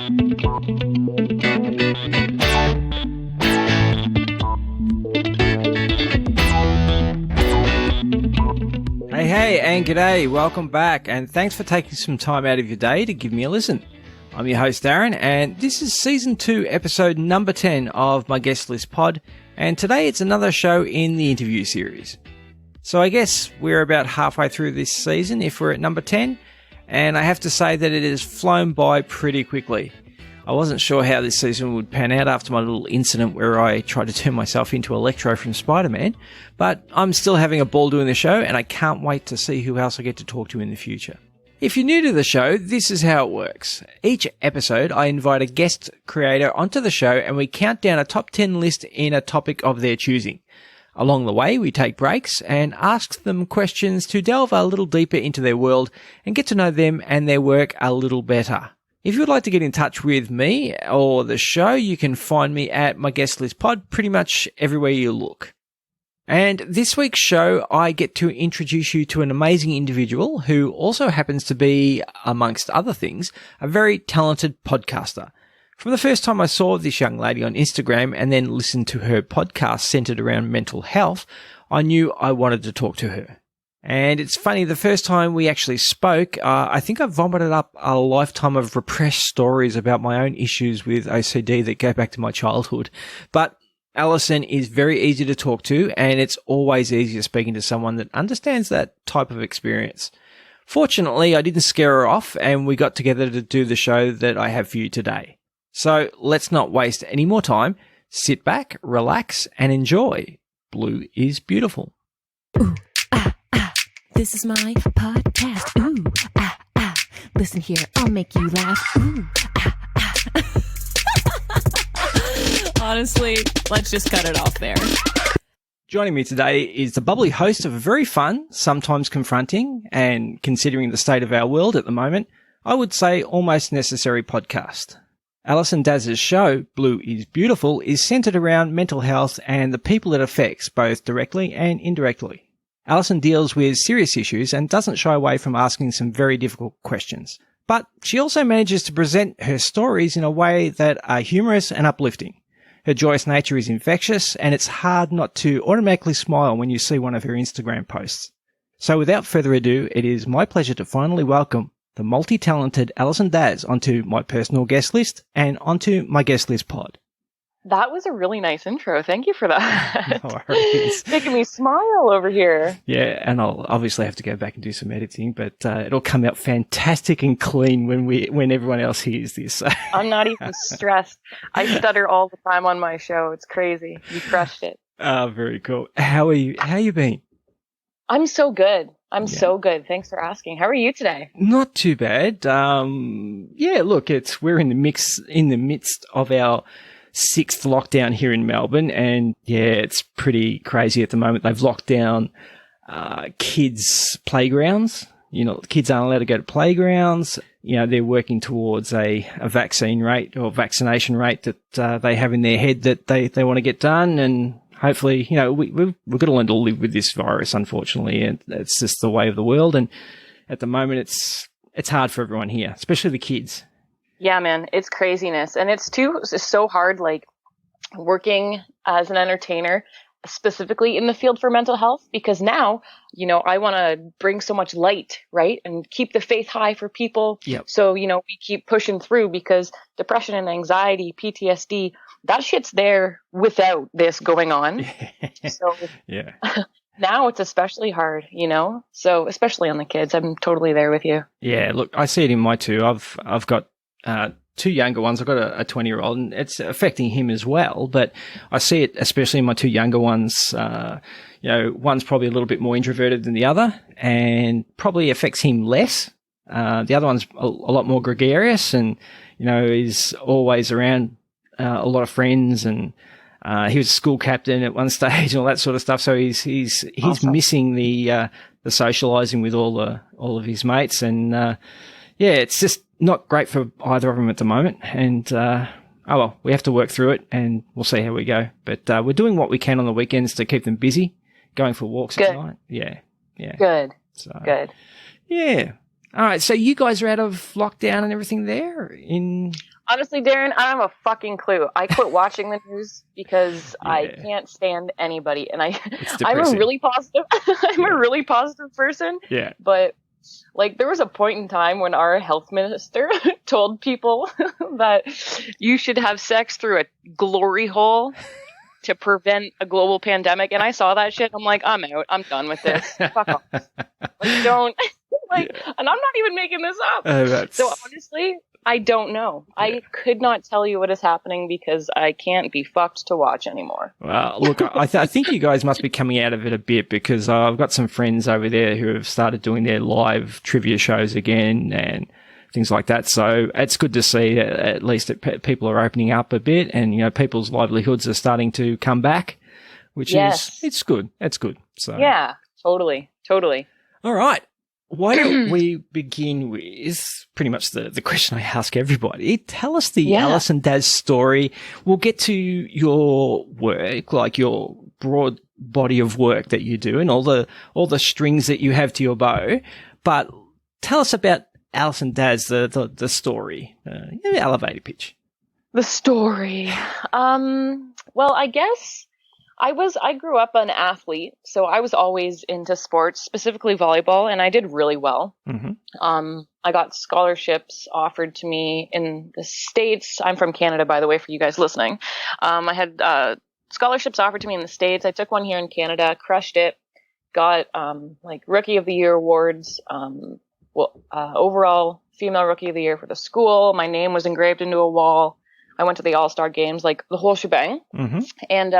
Hey, and g'day, welcome back, and thanks for taking some time out of your day to give me a listen. I'm your host, Darren, and this is Season 2, Episode number 10 of my Guest List pod, and today it's another show in the interview series. So I guess we're about halfway through this season if we're at number 10, and I have to say that it has flown by pretty quickly. I wasn't sure how this season would pan out after my little incident where I tried to turn myself into Electro from Spider-Man, but I'm still having a ball doing the show, and I can't wait to see who else I get to talk to in the future. If you're new to the show, this is how it works. Each episode, I invite a guest creator onto the show, and we count down a top 10 list in a topic of their choosing. Along the way, we take breaks and ask them questions to delve a little deeper into their world and get to know them and their work a little better. If you'd like to get in touch with me or the show, you can find me at my Guest List pod pretty much everywhere you look. And this week's show, I get to introduce you to an amazing individual who also happens to be, amongst other things, a very talented podcaster. From the first time I saw this young lady on Instagram and then listened to her podcast centered around mental health, I knew I wanted to talk to her. And it's funny, the first time we actually spoke, I think I vomited up a lifetime of repressed stories about my own issues with OCD that go back to my childhood. But Ellocin is very easy to talk to, and it's always easier speaking to someone that understands that type of experience. Fortunately, I didn't scare her off, and we got together to do the show that I have for you today. So let's not waste any more time. Sit back, relax, and enjoy. Blue is beautiful. Ooh, ah, ah. This is my podcast. Ooh, ah, ah. Listen here, I'll make you laugh. Ooh, ah, ah. Honestly, let's just cut it off there. Joining me today is the bubbly host of a very fun, sometimes confronting, and considering the state of our world at the moment, I would say almost necessary podcast. Ellocin Daz's show, Blue is Beautiful, is centered around mental health and the people it affects, both directly and indirectly. Ellocin deals with serious issues and doesn't shy away from asking some very difficult questions. But she also manages to present her stories in a way that are humorous and uplifting. Her joyous nature is infectious, and it's hard not to automatically smile when you see one of her Instagram posts. So without further ado, it is my pleasure to finally welcome the multi-talented Ellocin Daz onto my personal guest list and onto my guest list pod. That was a really nice intro. Thank you for that. No worries. Making me smile over here. Yeah, and I'll obviously have to go back and do some editing, but it'll come out fantastic and clean when everyone else hears this. I'm not even stressed. I stutter all the time on my show. It's crazy. You crushed it. Oh, very cool. How are you? How you been? I'm so good. So good. Thanks for asking. How are you today? Not too bad. Yeah, look, we're in the midst of our 6th lockdown here in Melbourne, and yeah, it's pretty crazy at the moment. They've locked down kids' playgrounds. You know, kids aren't allowed to go to playgrounds. You know, they're working towards a vaccine rate or vaccination rate that they have in their head that they want to get done, and hopefully, you know, we've got to learn to live with this virus, unfortunately, and it's just the way of the world. And at the moment, it's hard for everyone here, especially the kids. Yeah, man, it's craziness. And it's so hard, like, working as an entertainer, specifically in the field for mental health, because now, you know, I want to bring so much light, right? And keep the faith high for people. Yep. So, you know, we keep pushing through, because depression and anxiety, PTSD, that shit's there without this going on. So yeah. Now it's especially hard, you know? So especially on the kids, I'm totally there with you. Yeah, look, I see it in my two. I've got 2 younger ones. I've got a 20-year-old, and it's affecting him as well. But I see it especially in my 2 younger ones. You know, one's probably a little bit more introverted than the other, and probably affects him less. The other one's a lot more gregarious, and you know, is always around a lot of friends, and he was a school captain at one stage and all that sort of stuff. So he's awesome. Missing the socializing with all of his mates, and yeah, it's just not great for either of them at the moment. And oh well, we have to work through it, and we'll see how we go. But we're doing what we can on the weekends to keep them busy, going for walks at night. Yeah. Good. So, good. Yeah. All right. So you guys are out of lockdown and everything there in Honestly, Darren, I don't have a fucking clue. I quit watching the news because I can't stand anybody, and I'm a really positive. I'm a really positive person. Yeah. But like, there was a point in time when our health minister told people that you should have sex through a glory hole to prevent a global pandemic, and I saw that shit. I'm like, I'm out. I'm done with this. Fuck off. Like, don't and I'm not even making this up. So honestly, I don't know. I could not tell you what is happening because I can't be fucked to watch anymore. Well, look, I think you guys must be coming out of it a bit, because I've got some friends over there who have started doing their live trivia shows again and things like that. So it's good to see that at least that people are opening up a bit, and, you know, people's livelihoods are starting to come back, which is, it's good. It's good. So yeah, totally. All right. Why don't we begin with pretty much the question I ask everybody? Tell us the Ellocin Daz story. We'll get to your work, like your broad body of work that you do and all the strings that you have to your bow. But tell us about Ellocin Daz, the story, elevator pitch. The story. Well, I guess I grew up an athlete, so I was always into sports, specifically volleyball, and I did really well. Mm-hmm. I got scholarships offered to me in the States. I'm from Canada, by the way, for you guys listening. I had scholarships offered to me in the States. I took one here in Canada, crushed it, got like Rookie of the Year awards, overall female Rookie of the Year for the school. My name was engraved into a wall. I went to the All-Star games, like the whole shebang. Mm-hmm. And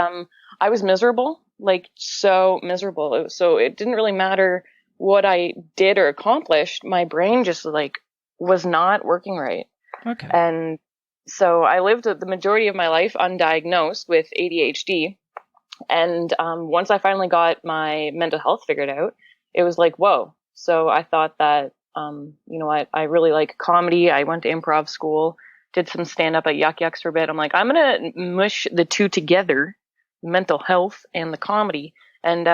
I was miserable, like so miserable. So it didn't really matter what I did or accomplished. My brain just like was not working right. Okay. And so I lived the majority of my life undiagnosed with ADHD. And once I finally got my mental health figured out, it was like, whoa. So I thought that, I really like comedy. I went to improv school, did some stand up at Yuck Yucks for a bit. I'm like, I'm going to mush the two together, mental health and the comedy, and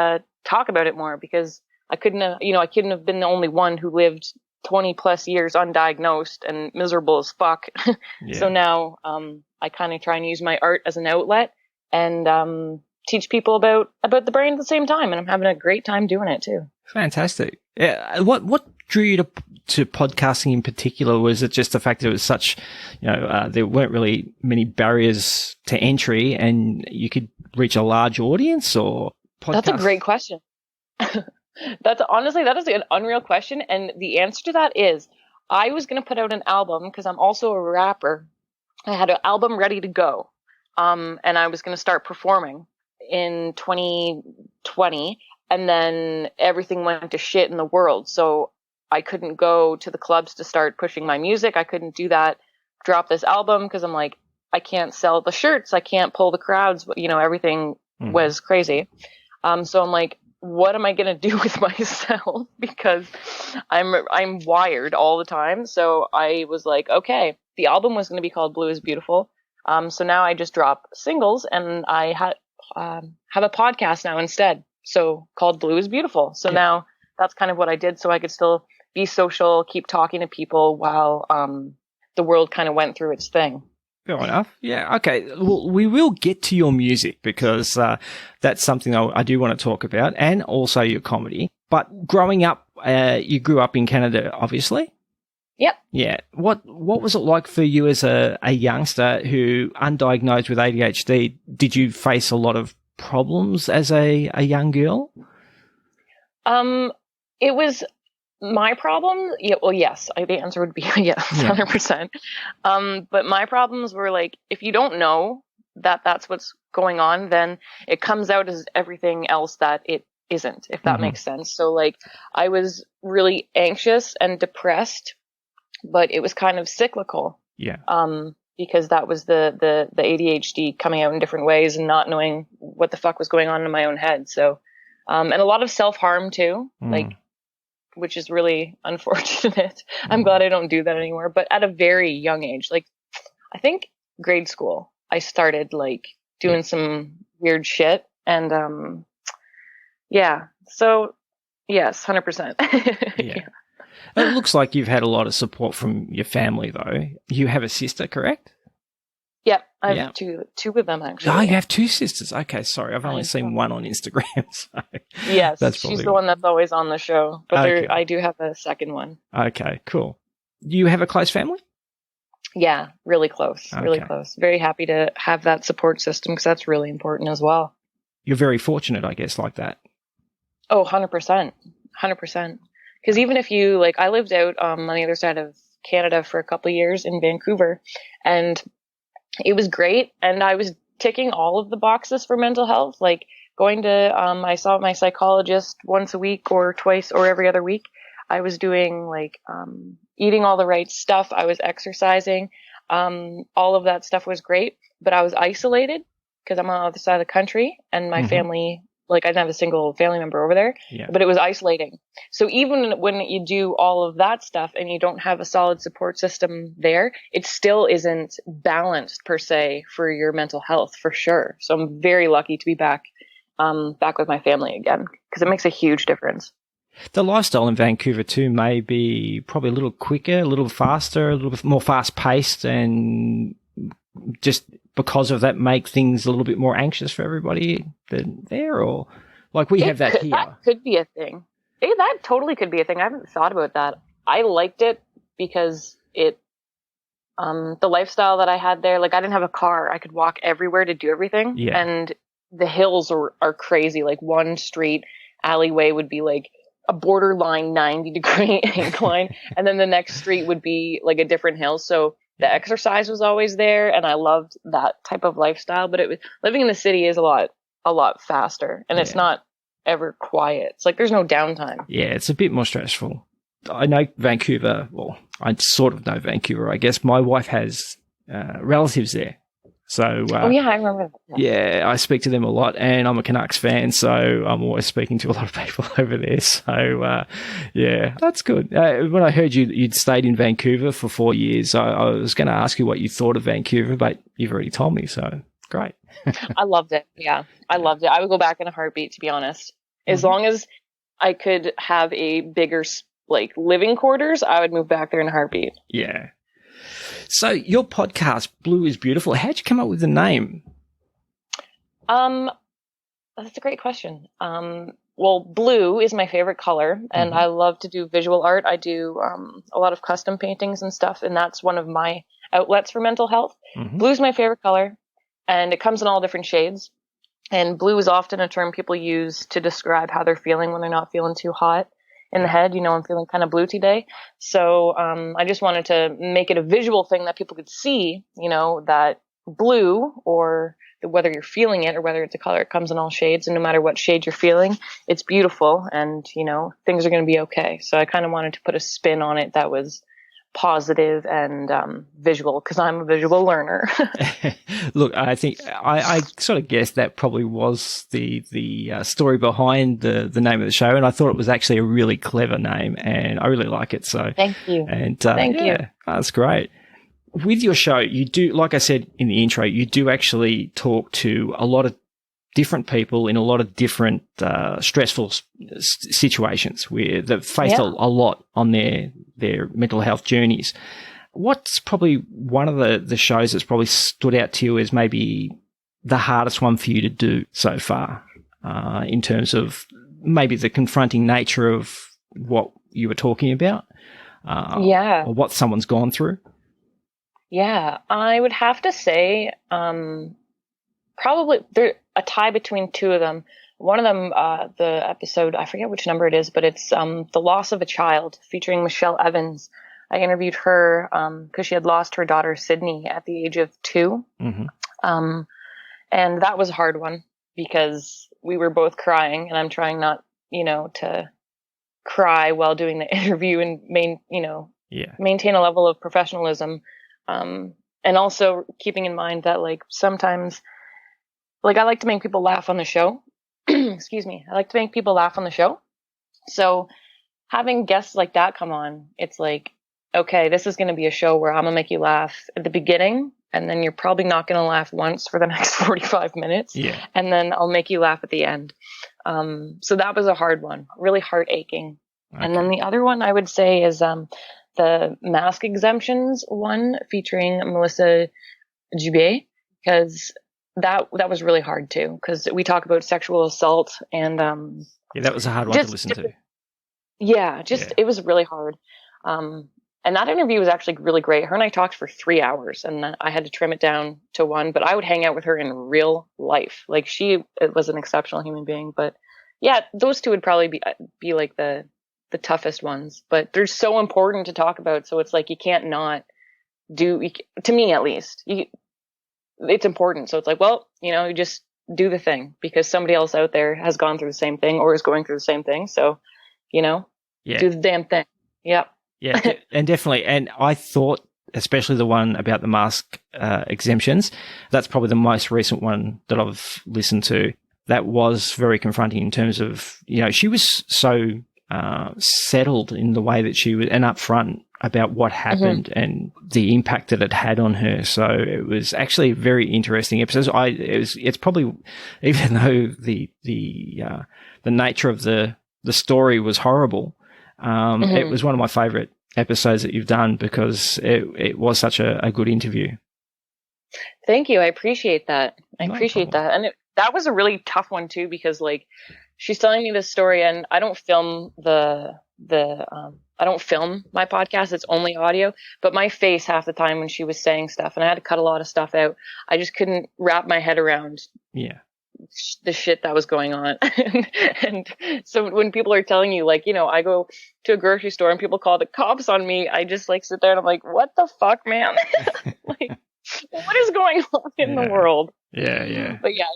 talk about it more, because I couldn't have been the only one who lived 20 plus years undiagnosed and miserable as fuck. Yeah. So now I kind of try and use my art as an outlet and teach people about the brain at the same time, and I'm having a great time doing it too. Fantastic. Yeah. What drew you to podcasting in particular? Was it just the fact that it was such, there weren't really many barriers to entry and you could reach a large audience, or podcast? That's a great question. That is an unreal question. And the answer to that is I was going to put out an album because I'm also a rapper. I had an album ready to go. And I was going to start performing in 2020. And then everything went to shit in the world. So I couldn't go to the clubs to start pushing my music. I couldn't do that, drop this album, because I'm like, I can't sell the shirts. I can't pull the crowds. Everything was crazy. So I'm like, what am I going to do with myself? Because I'm wired all the time. So I was like, okay, the album was going to be called Blue is Beautiful. So now I just drop singles, and I have a podcast now instead. So called Blue is Beautiful. So now that's kind of what I did, so I could still be social, keep talking to people while the world kind of went through its thing. Fair enough. Yeah. Okay. Well, we will get to your music, because that's something I do want to talk about, and also your comedy. But growing up, you grew up in Canada, obviously. Yep. Yeah. What was it like for you as a youngster who undiagnosed with ADHD? Did you face a lot of problems as a young girl? It was my problem. Yeah, well, yes, the answer would be yes, 100%. But my problems were like, if you don't know that that's what's going on, then it comes out as everything else that it isn't, if that makes sense. So like, I was really anxious and depressed, but it was kind of cyclical. Yeah. Because that was the ADHD coming out in different ways and not knowing what the fuck was going on in my own head. So, and a lot of self-harm too, like, which is really unfortunate. I'm glad I don't do that anymore. But at a very young age, like I think grade school, I started like doing some weird shit. And, so yes, 100%. Yeah. It looks like you've had a lot of support from your family, though. You have a sister, correct? Yep, I have two of them actually. Oh, you have two sisters. Okay, sorry, I've only seen one on Instagram. So yes, that's she's the one that's always on the show. But I do have a second one. Okay, cool. You have a close family? Yeah, really close, really close. Very happy to have that support system because that's really important as well. You're very fortunate, I guess, like that. Oh, 100%. 100%. Because even if you, like, I lived out on the other side of Canada for a couple of years in Vancouver, and it was great. And I was ticking all of the boxes for mental health, like going to, I saw my psychologist once a week or twice or every other week. I was doing like, eating all the right stuff. I was exercising. All of that stuff was great, but I was isolated because I'm on the other side of the country and my family, like I didn't have a single family member over there, but it was isolating. So even when you do all of that stuff and you don't have a solid support system there, it still isn't balanced per se for your mental health for sure. So I'm very lucky to be back with my family again because it makes a huge difference. The lifestyle in Vancouver too may be probably a little quicker, a little faster, a little bit more fast-paced, and just because of that make things a little bit more anxious for everybody there, or like we have that here. That could be a thing. That totally could be a thing. I haven't thought about that. I liked it because the lifestyle that I had there, like I didn't have a car. I could walk everywhere to do everything. Yeah. And the hills are crazy. Like one street alleyway would be like a borderline 90-degree incline. And then the next street would be like a different hill. So the exercise was always there, and I loved that type of lifestyle. But living in the city is a lot faster, and it's not ever quiet. It's like there's no downtime. Yeah, it's a bit more stressful. I know Vancouver. Well, I sort of know Vancouver. I guess my wife has relatives there. So, I remember that. Yeah, I speak to them a lot, and I'm a Canucks fan, so I'm always speaking to a lot of people over there. So, that's good. When I heard you'd stayed in Vancouver for 4 years, I was going to ask you what you thought of Vancouver, but you've already told me, so great. I loved it. Yeah, I loved it. I would go back in a heartbeat, to be honest. As long as I could have a bigger, like, living quarters, I would move back there in a heartbeat. Yeah. So your podcast, Blue is Beautiful, how'd you come up with the name? That's a great question. Well, blue is my favorite color, and I love to do visual art. I do a lot of custom paintings and stuff, and that's one of my outlets for mental health. Blue is my favorite color, and it comes in all different shades. And blue is often a term people use to describe how they're feeling when they're not feeling too hot in the head. I'm feeling kind of blue today. So I just wanted to make it a visual thing that people could see, that blue, or whether you're feeling it or whether it's a color, it comes in all shades. And no matter what shade you're feeling, it's beautiful, and, things are going to be okay. So I kind of wanted to put a spin on it that was positive and visual, because I'm a visual learner. Look, I think I sort of guessed that probably was the story behind the name of the show, and I thought it was actually a really clever name, and I really like it. So thank you. And thank you. That's great. With your show, you do, like I said in the intro, you do actually talk to a lot of different people in a lot of different stressful situations where they've faced a lot on their mental health journeys. What's probably one of the shows that's probably stood out to you as maybe the hardest one for you to do so far, in terms of maybe the confronting nature of what you were talking about, or what someone's gone through? Yeah, I would have to say probably there's a tie between two of them. One of them, the episode, I forget which number it is, but it's The Loss of a Child, featuring Michelle Evans. I interviewed her because she had lost her daughter, Sydney, at the age of 2. And that was a hard one because we were both crying, and I'm trying not, to cry while doing the interview and maintain a level of professionalism. And also keeping in mind that, like, sometimes, like, I like to make people laugh on the show. Excuse me. I like to make people laugh on the show. So having guests like that come on, it's like, okay, this is going to be a show where I'm going to make you laugh at the beginning, and then you're probably not going to laugh once for the next 45 minutes. Yeah. And then I'll make you laugh at the end. So that was a hard one, really heart aching. And then the other one I would say is the mask exemptions one featuring Melissa Dubé, because that was really hard too, because we talk about sexual assault and that was a hard one to listen to. It was really hard. And that interview was actually really great. Her and I talked for 3 hours, and I had to trim it down to one, but I would hang out with her in real life. Like, it was an exceptional human being. But yeah, those two would probably be like the toughest ones, but they're so important to talk about. So it's like, you can't not to me at least, it's important. So it's like, well, you just do the thing because somebody else out there has gone through the same thing or is going through the same thing. So, do the damn thing. Yep. Yeah, and definitely. And I thought, especially the one about the mask exemptions, that's probably the most recent one that I've listened to. That was very confronting in terms of, she was so settled in the way that she was and upfront about what happened and the impact that it had on her. So it was actually a very interesting episode. It's probably, even though the nature of the story was horrible, it was one of my favorite episodes that you've done because it was such a good interview. Thank you. I appreciate that. I No appreciate problem. that. And that was a really tough one too, because like, she's telling me this story and I don't film I don't film my podcast. It's only audio, but my face half the time when she was saying stuff, and I had to cut a lot of stuff out. I just couldn't wrap my head around the shit that was going on. And so when people are telling you, like, I go to a grocery store and people call the cops on me, I just like sit there and I'm like, what the fuck, man? Like, what is going on in the world? Yeah. But yeah,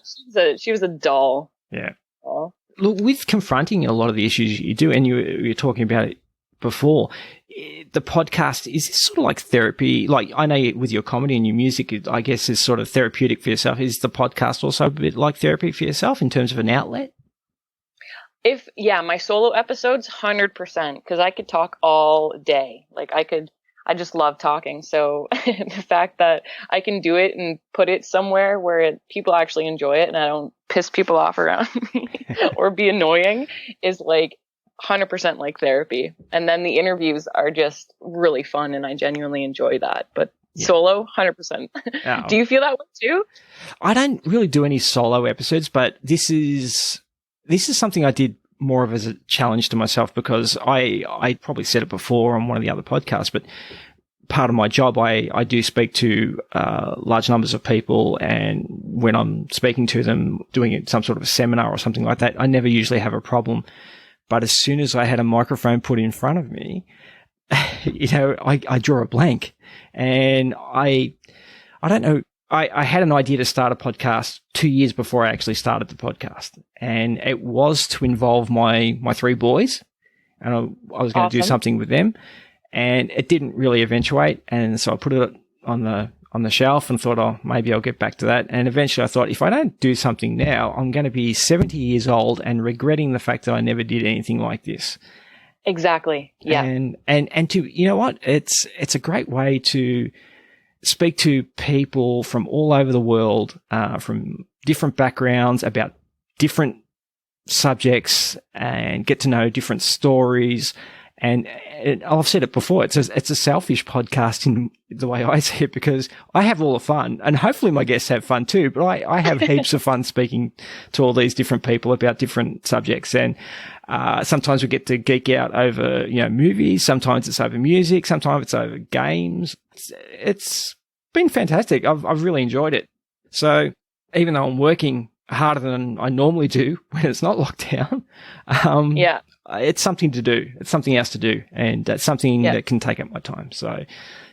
she was a doll. Yeah. Oh. Look, with confronting a lot of the issues you do, and you're talking about it before, the podcast is sort of like therapy. Like, I know with your comedy and your music, I guess is sort of therapeutic for yourself. Is the podcast also a bit like therapy for yourself in terms of an outlet? My solo episodes, 100%, because I could talk all day. Like, I just love talking. So the fact that I can do it and put it somewhere where people actually enjoy it and I don't piss people off around me or be annoying is like 100% like therapy. And then the interviews are just really fun and I genuinely enjoy that. But solo, 100%. Oh. Do you feel that way too? I don't really do any solo episodes, but this is something I did more of as a challenge to myself because I probably said it before on one of the other podcasts, but part of my job, I do speak to large numbers of people, and when I'm speaking to them, doing some sort of a seminar or something like that, I never usually have a problem. But as soon as I had a microphone put in front of me, I draw a blank, and I don't know. I had an idea to start a podcast 2 years before I actually started the podcast, and it was to involve my 3 boys, and I was going to do something with them, and it didn't really eventuate, and so I put it on the shelf and thought, oh, maybe I'll get back to that. And eventually I thought, if I don't do something now, I'm going to be 70 years old and regretting the fact that I never did anything like this. Exactly. Yeah. And to, you know what? It's a great way to speak to people from all over the world, from different backgrounds about different subjects and get to know different stories. And I've said it before, it's a selfish podcast in the way I see it because I have all the fun and hopefully my guests have fun too, but I have heaps of fun speaking to all these different people about different subjects. And sometimes we get to geek out over, movies. Sometimes it's over music. Sometimes it's over games. It's been fantastic. I've really enjoyed it. So even though I'm working harder than I normally do when it's not locked down, it's something to do. It's something else to do. And it's something that can take up my time. So,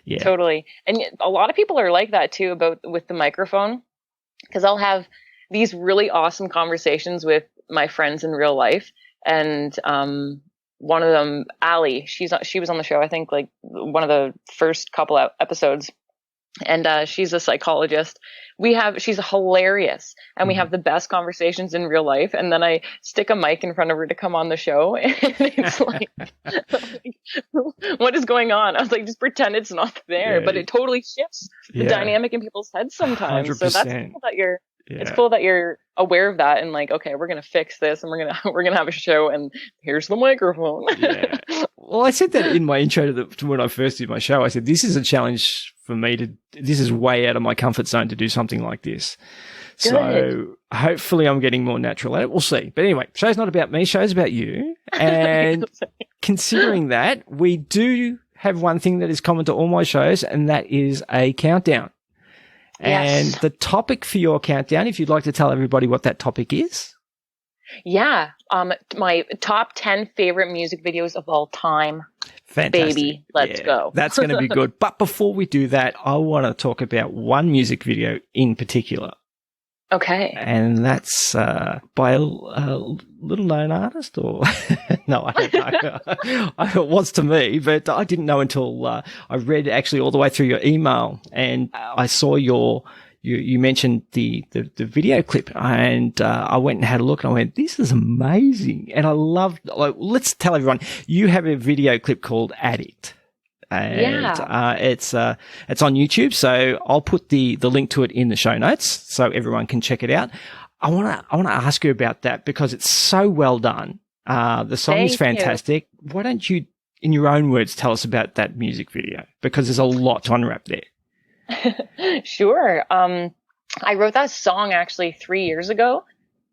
yeah. Totally. And a lot of people are like that too with the microphone, because I'll have these really awesome conversations with my friends in real life. And one of them, Allie, she was on the show, I think, like one of the first couple episodes. And she's a psychologist. She's hilarious, and we have the best conversations in real life. And then I stick a mic in front of her to come on the show, and it's like, what is going on? I was like, just pretend it's not there. But it totally shifts the dynamic in people's heads sometimes. 100%. So that's cool that It's cool that you're aware of that and like, okay, we're gonna fix this and we're gonna have a show and here's the microphone. Yeah. Well, I said that in my intro to when I first did my show. I said this is a challenge for me this is way out of my comfort zone to do something like this. Good. So hopefully I'm getting more natural at it. We'll see. But anyway, show's not about me. Show's about you. And considering that, we do have one thing that is common to all my shows, and that is a countdown. And Yes. the topic for your countdown, if you'd like to tell everybody what that topic is. Yeah. My top 10 favorite music videos of all time. Fantastic. Baby, let's go. That's going to be good. But before we do that, I want to talk about one music video in particular. Okay. And that's by a little known artist, or no, I don't know. It was to me, but I didn't know until I read actually all the way through your email, and I saw you mentioned the video clip, and I went and had a look, and I went, this is amazing, and I loved. Like, let's tell everyone, you have a video clip called ADDICT. And it's on YouTube, so I'll put the link to it in the show notes so everyone can check it out. I want to ask you about that because it's so well done. The song is fantastic. Why don't you, in your own words, tell us about that music video, because there's a lot to unwrap there. Sure. I wrote that song actually 3 years ago,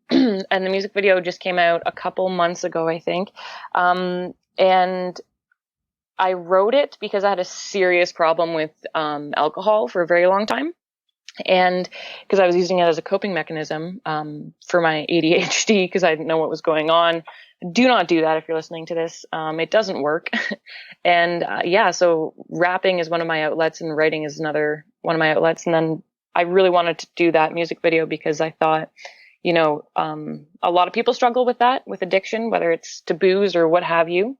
and the music video just came out a couple months ago, I think. And I wrote it because I had a serious problem with alcohol for a very long time. And because I was using it as a coping mechanism for my ADHD, because I didn't know what was going on. Do not do that if you're listening to this. It doesn't work. And so rapping is one of my outlets and writing is another one of my outlets. And then I really wanted to do that music video because I thought, a lot of people struggle with that, with addiction, whether it's to booze or what have you.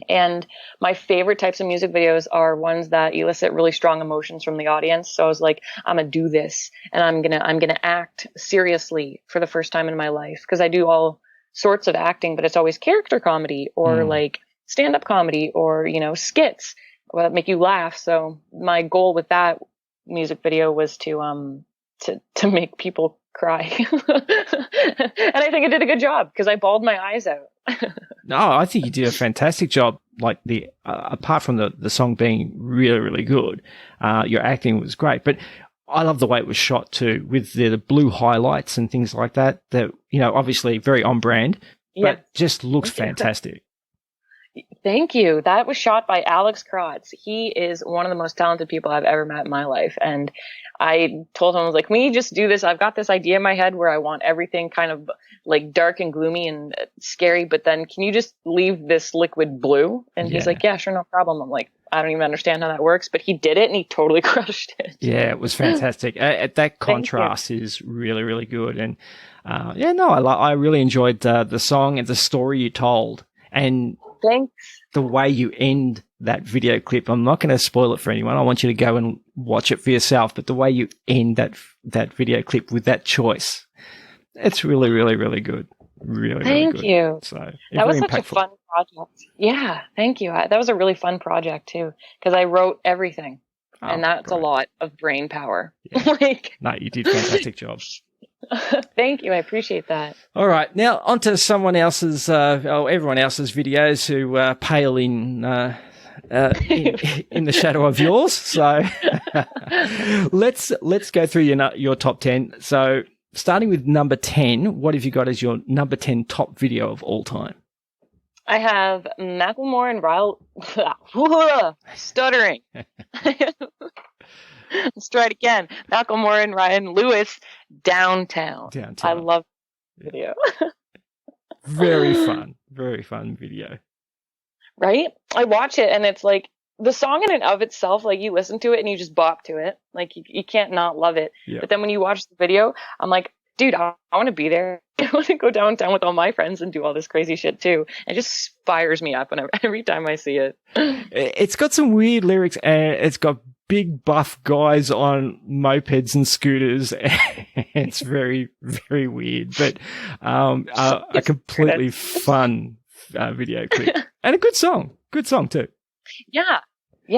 And my favorite types of music videos are ones that elicit really strong emotions from the audience. So I was like, I'm gonna do this, and I'm gonna act seriously for the first time in my life, because I do all sorts of acting, but it's always character comedy or like stand-up comedy or skits that make you laugh. So my goal with that music video was to make people cry, and I think I did a good job because I bawled my eyes out. No, I think you did a fantastic job. Like apart from the song being really, really good, your acting was great. But I love the way it was shot too, with the blue highlights and things like that. That obviously very on brand, but just looks fantastic. Thank you. That was shot by Alex Krotz. He is one of the most talented people I've ever met in my life. And I told him, I was like, can we just do this? I've got this idea in my head where I want everything kind of like dark and gloomy and scary, but then can you just leave this liquid blue? And he's like, yeah, sure, no problem. I'm like, I don't even understand how that works, but he did it and he totally crushed it. Yeah, it was fantastic. That contrast is really, really good. And I really enjoyed the song and the story you told. And thanks. The way you end that video clip, I'm not going to spoil it for anyone. I want you to go and watch it for yourself. But the way you end that video clip with that choice, it's really, really, really good. Really, thank really good. You. So that was such a fun project. Yeah, thank you. That was a really fun project too, because I wrote everything, and that's great. A lot of brain power. Yeah. No, you did a fantastic job. Thank you. I appreciate that. All right. Now on to everyone else's videos who pale in the shadow of yours. So let's go through your top 10. So starting with number 10, what have you got as your number 10 top video of all time? I have Macklemore and Ryle stuttering. Let's try it again. Macklemore and Ryan Lewis, Downtown. I love the video. Very fun video. Right? I watch it and it's like the song in and of itself, like you listen to it and you just bop to it. Like you can't not love it. Yep. But then when you watch the video, I'm like, dude, I want to be there. I want to go downtown with all my friends and do all this crazy shit too. It just fires me up every time I see it. It's got some weird lyrics and it's got big buff guys on mopeds and scooters. It's very, very weird, but a completely fun video clip and a good song too. Yeah,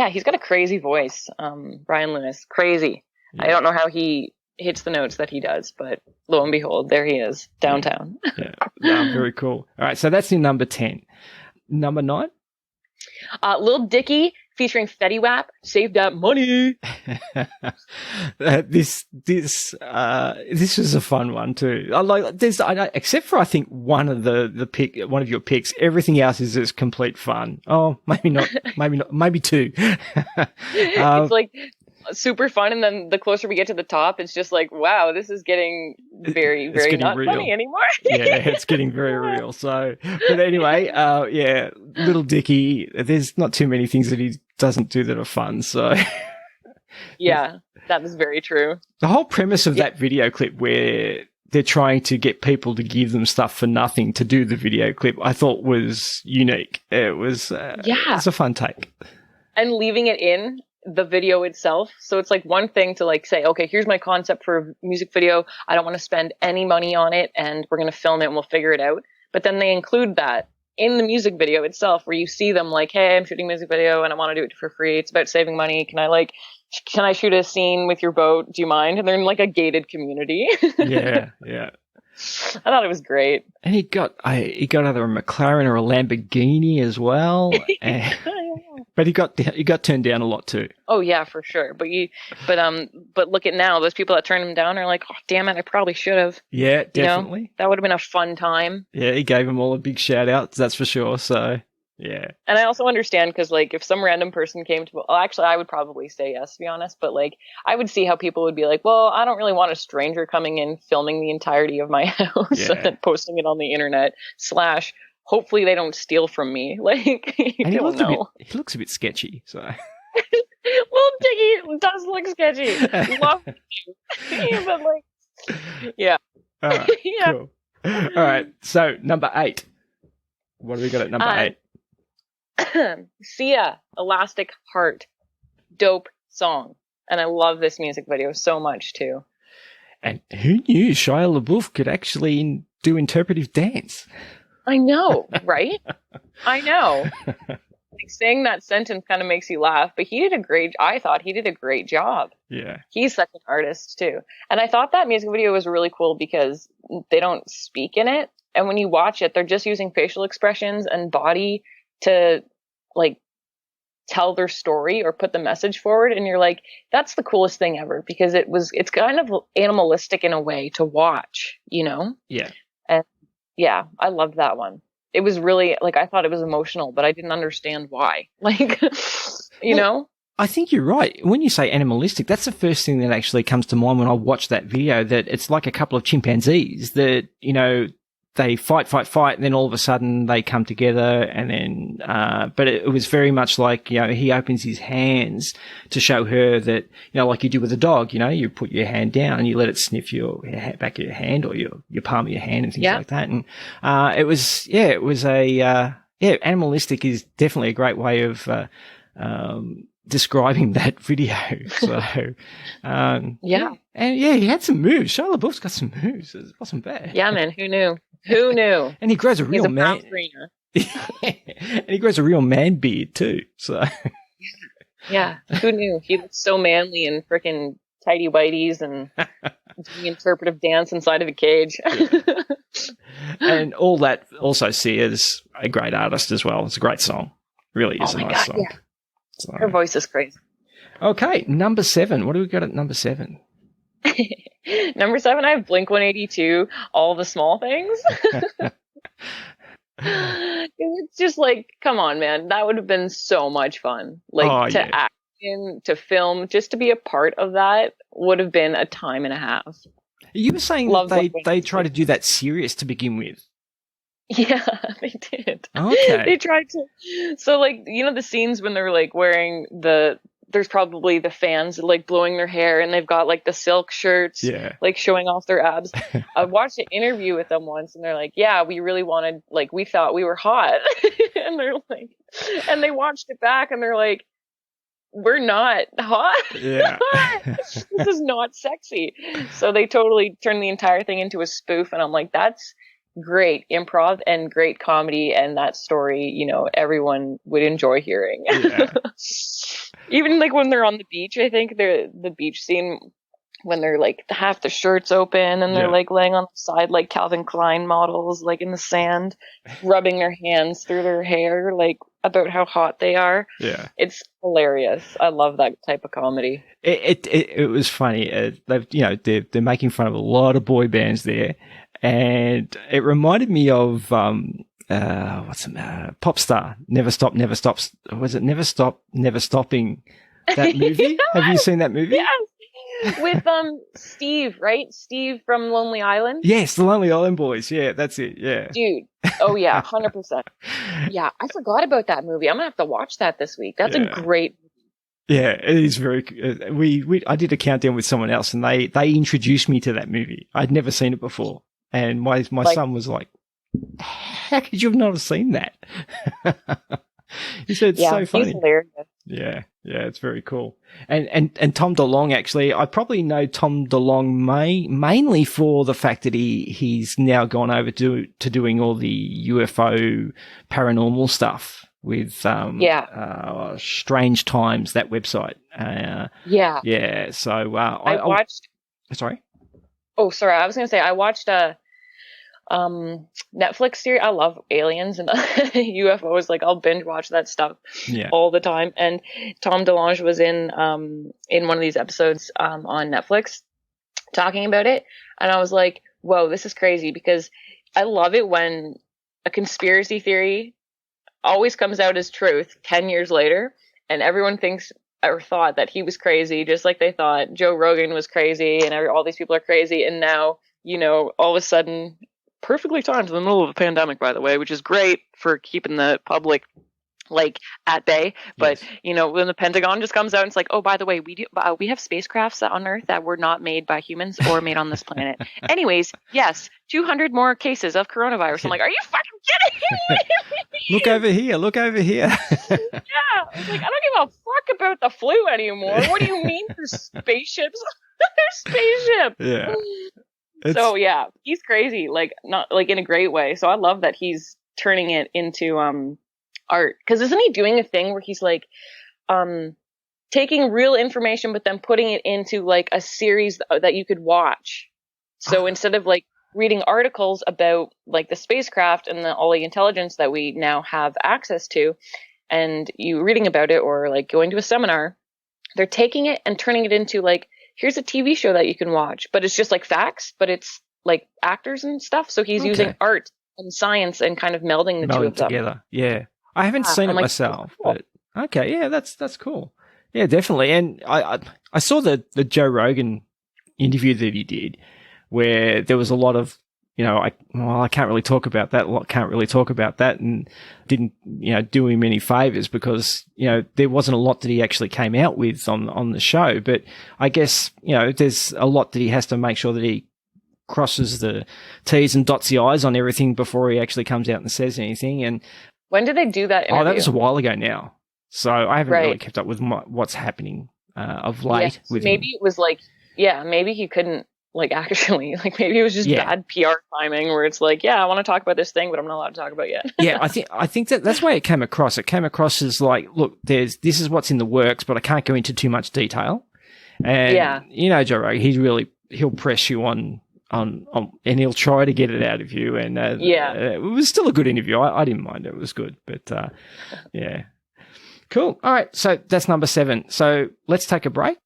he's got a crazy voice. Ryan Lewis, crazy. Yeah. I don't know how he hits the notes that he does. But lo and behold, there he is, downtown. Yeah. Very cool. All right, so that's your number 10. Number 9? Lil Dicky featuring Fetty Wap, Save That Money. This was a fun one too. Except for I think one of one of your picks. Everything else is just complete fun. Oh, maybe not. Maybe two. It's like super fun, and then the closer we get to the top, it's just like, wow, this is getting very, very not real. Funny anymore. Yeah, it's getting very real. So, but anyway, yeah, Little Dicky, there's not too many things that he doesn't do that are fun. So, yeah, that was very true. The whole premise of that video clip where they're trying to get people to give them stuff for nothing to do the video clip, I thought was unique. It was, it's a fun take. And leaving it in the video itself. So it's like one thing to like say, okay, here's my concept for a music video. I don't want to spend any money on it, and we're going to film it and we'll figure it out. But then they include that in the music video itself, where you see them like, hey, I'm shooting a music video and I want to do it for free. It's about saving money. Can I shoot a scene with your boat? Do you mind? And they're in like a gated community. Yeah. I thought it was great. And he got either a McLaren or a Lamborghini as well. But he got turned down a lot too. Oh yeah, for sure. But look at now, those people that turned him down are like, oh damn it, I probably should have. Yeah, definitely. You know, that would have been a fun time. Yeah, he gave them all a big shout out, that's for sure. So yeah. And I also understand, because like if some random person came to, well, actually I would probably say yes, to be honest, but like I would see how people would be like, well, I don't really want a stranger coming in filming the entirety of my house and then posting it on the internet / hopefully they don't steal from me. Like, and he looks a bit sketchy, so. Little Dicky does look sketchy. Love him. But like, yeah. All right, yeah. Cool. All right, so number 8. What do we got at number 8? Sia, Elastic Heart. Dope song. And I love this music video so much too. And who knew Shia LaBeouf could actually do interpretive dance? I know, right? I know. Like, saying that sentence kind of makes you laugh, but I thought he did a great job. Yeah. He's such an artist too. And I thought that music video was really cool because they don't speak in it. And when you watch it, they're just using facial expressions and body to like tell their story or put the message forward. And you're like, that's the coolest thing ever, because it's kind of animalistic in a way to watch, you know? Yeah. And yeah, I loved that one. It was really like, I thought it was emotional, but I didn't understand why. Like, you know? I think you're right. When you say animalistic, that's the first thing that actually comes to mind when I watch that video, that it's like a couple of chimpanzees that, you know, they fight, and then all of a sudden they come together, and then, but it was very much like, you know, he opens his hands to show her that, you know, like you do with a dog, you know, you put your hand down and you let it sniff your back of your hand or your palm of your hand and things like that. And, animalistic is definitely a great way of, describing that video. So, and he had some moves. Shia LaBeouf's got some moves. It wasn't bad. Yeah, man. Who knew? Who knew? And he grows a real man. And he grows a real man beard too. So, yeah. Who knew? He looks so manly and freaking tighty whities and doing interpretive dance inside of a cage. And all that. Also, Sia's a great artist as well. It's a great song. Really is a nice song. Yeah. So. Her voice is crazy. Okay, number 7. What do we got at number 7? Number 7, I have Blink-182, All the Small Things. It's just like, come on, man. That would have been so much fun. Like, act in, to film, just to be a part of that would have been a time and a half. You were saying they try to do that serious to begin with. Yeah, they did. Okay. They tried to. So, like, you know, the scenes when they're like wearing there's probably the fans like blowing their hair and they've got like the silk shirts, like showing off their abs. I watched an interview with them once and they're like, yeah, we really wanted, like, we thought we were hot. And they're like, and they watched it back and they're like, we're not hot. Yeah. This is not sexy. So they totally turned the entire thing into a spoof. And I'm like, that's great improv and great comedy, and that story, you know, everyone would enjoy hearing. Yeah. Even like when they're on the beach, I think the beach scene when they're like half the shirts open and they're like laying on the side like Calvin Klein models, like in the sand, rubbing their hands through their hair, like about how hot they are. Yeah, it's hilarious. I love that type of comedy. It was funny. They're making fun of a lot of boy bands there, and it reminded me of what's the matter? Popstar, Never Stop, Never Stops. Was it Never Stop, Never Stopping? That movie? Have you seen that movie? Yes. With Steve, right? Steve from Lonely Island? Yes, the Lonely Island Boys. Yeah, that's it. Yeah. Dude. Oh, yeah, 100%. Yeah, I forgot about that movie. I'm going to have to watch that this week. That's a great movie. Yeah, it is very. I did a countdown with someone else, and they introduced me to that movie. I'd never seen it before, and my son was like, "How could you not have seen that?" He said, "It's so funny." He's hilarious. Yeah, it's very cool. And Tom DeLonge, actually, I probably know Tom DeLonge mainly for the fact that he's now gone over to doing all the UFO paranormal stuff with Strange Times, that website. Yeah. So I watched. Sorry. Oh, sorry. I was going to say I watched a Netflix series. I love aliens and UFOs. Like, I'll binge watch that stuff all the time. And Tom DeLonge was in one of these episodes on Netflix talking about it, and I was like, whoa, this is crazy, because I love it when a conspiracy theory always comes out as truth 10 years later, and everyone thinks or thought that he was crazy, just like they thought Joe Rogan was crazy and all these people are crazy, and now, all of a sudden, perfectly timed in the middle of a pandemic, by the way, which is great for keeping the public like at bay. But when the Pentagon just comes out and it's like, oh, by the way, we have spacecrafts on Earth that were not made by humans or made on this planet. Anyways, yes, 200 more cases of coronavirus. I'm like, are you fucking kidding me? Look over here. Yeah, I was like, I don't give a fuck about the flu anymore. What do you mean there's spaceships? There's spaceships. Yeah. So yeah, he's crazy, like not like in a great way. So I love that he's turning it into art, because isn't he doing a thing where he's like taking real information but then putting it into like a series that you could watch. So instead of like reading articles about like the spacecraft and all the intelligence that we now have access to, and you reading about it or like going to a seminar, they're taking it and turning it into like, here's a TV show that you can watch, but it's just like facts, but it's like actors and stuff. So he's using art and science and kind of melding the two of them together. Yeah. I haven't seen it myself, but okay. Yeah, that's cool. Yeah, definitely. And I saw the Joe Rogan interview that he did, where there was a lot of, I can't really talk about that. And didn't, do him any favors, because, there wasn't a lot that he actually came out with on the show. But I guess, there's a lot that he has to make sure that he crosses the T's and dots the I's on everything before he actually comes out and says anything. And when did they do that interview? Oh, that was a while ago now. So I haven't really kept up with what's happening of late. With maybe him. It was like, maybe he couldn't. Like, actually, like maybe it was just bad PR timing where it's like, I want to talk about this thing, but I'm not allowed to talk about it yet. Yeah, I think that's why it came across. It came across as like, look, this is what's in the works, but I can't go into too much detail. And Joe Rogan, he'll press you on, and he'll try to get it out of you. And it was still a good interview. I didn't mind it. It was good, but yeah, cool. All right, so that's number 7. So let's take a break.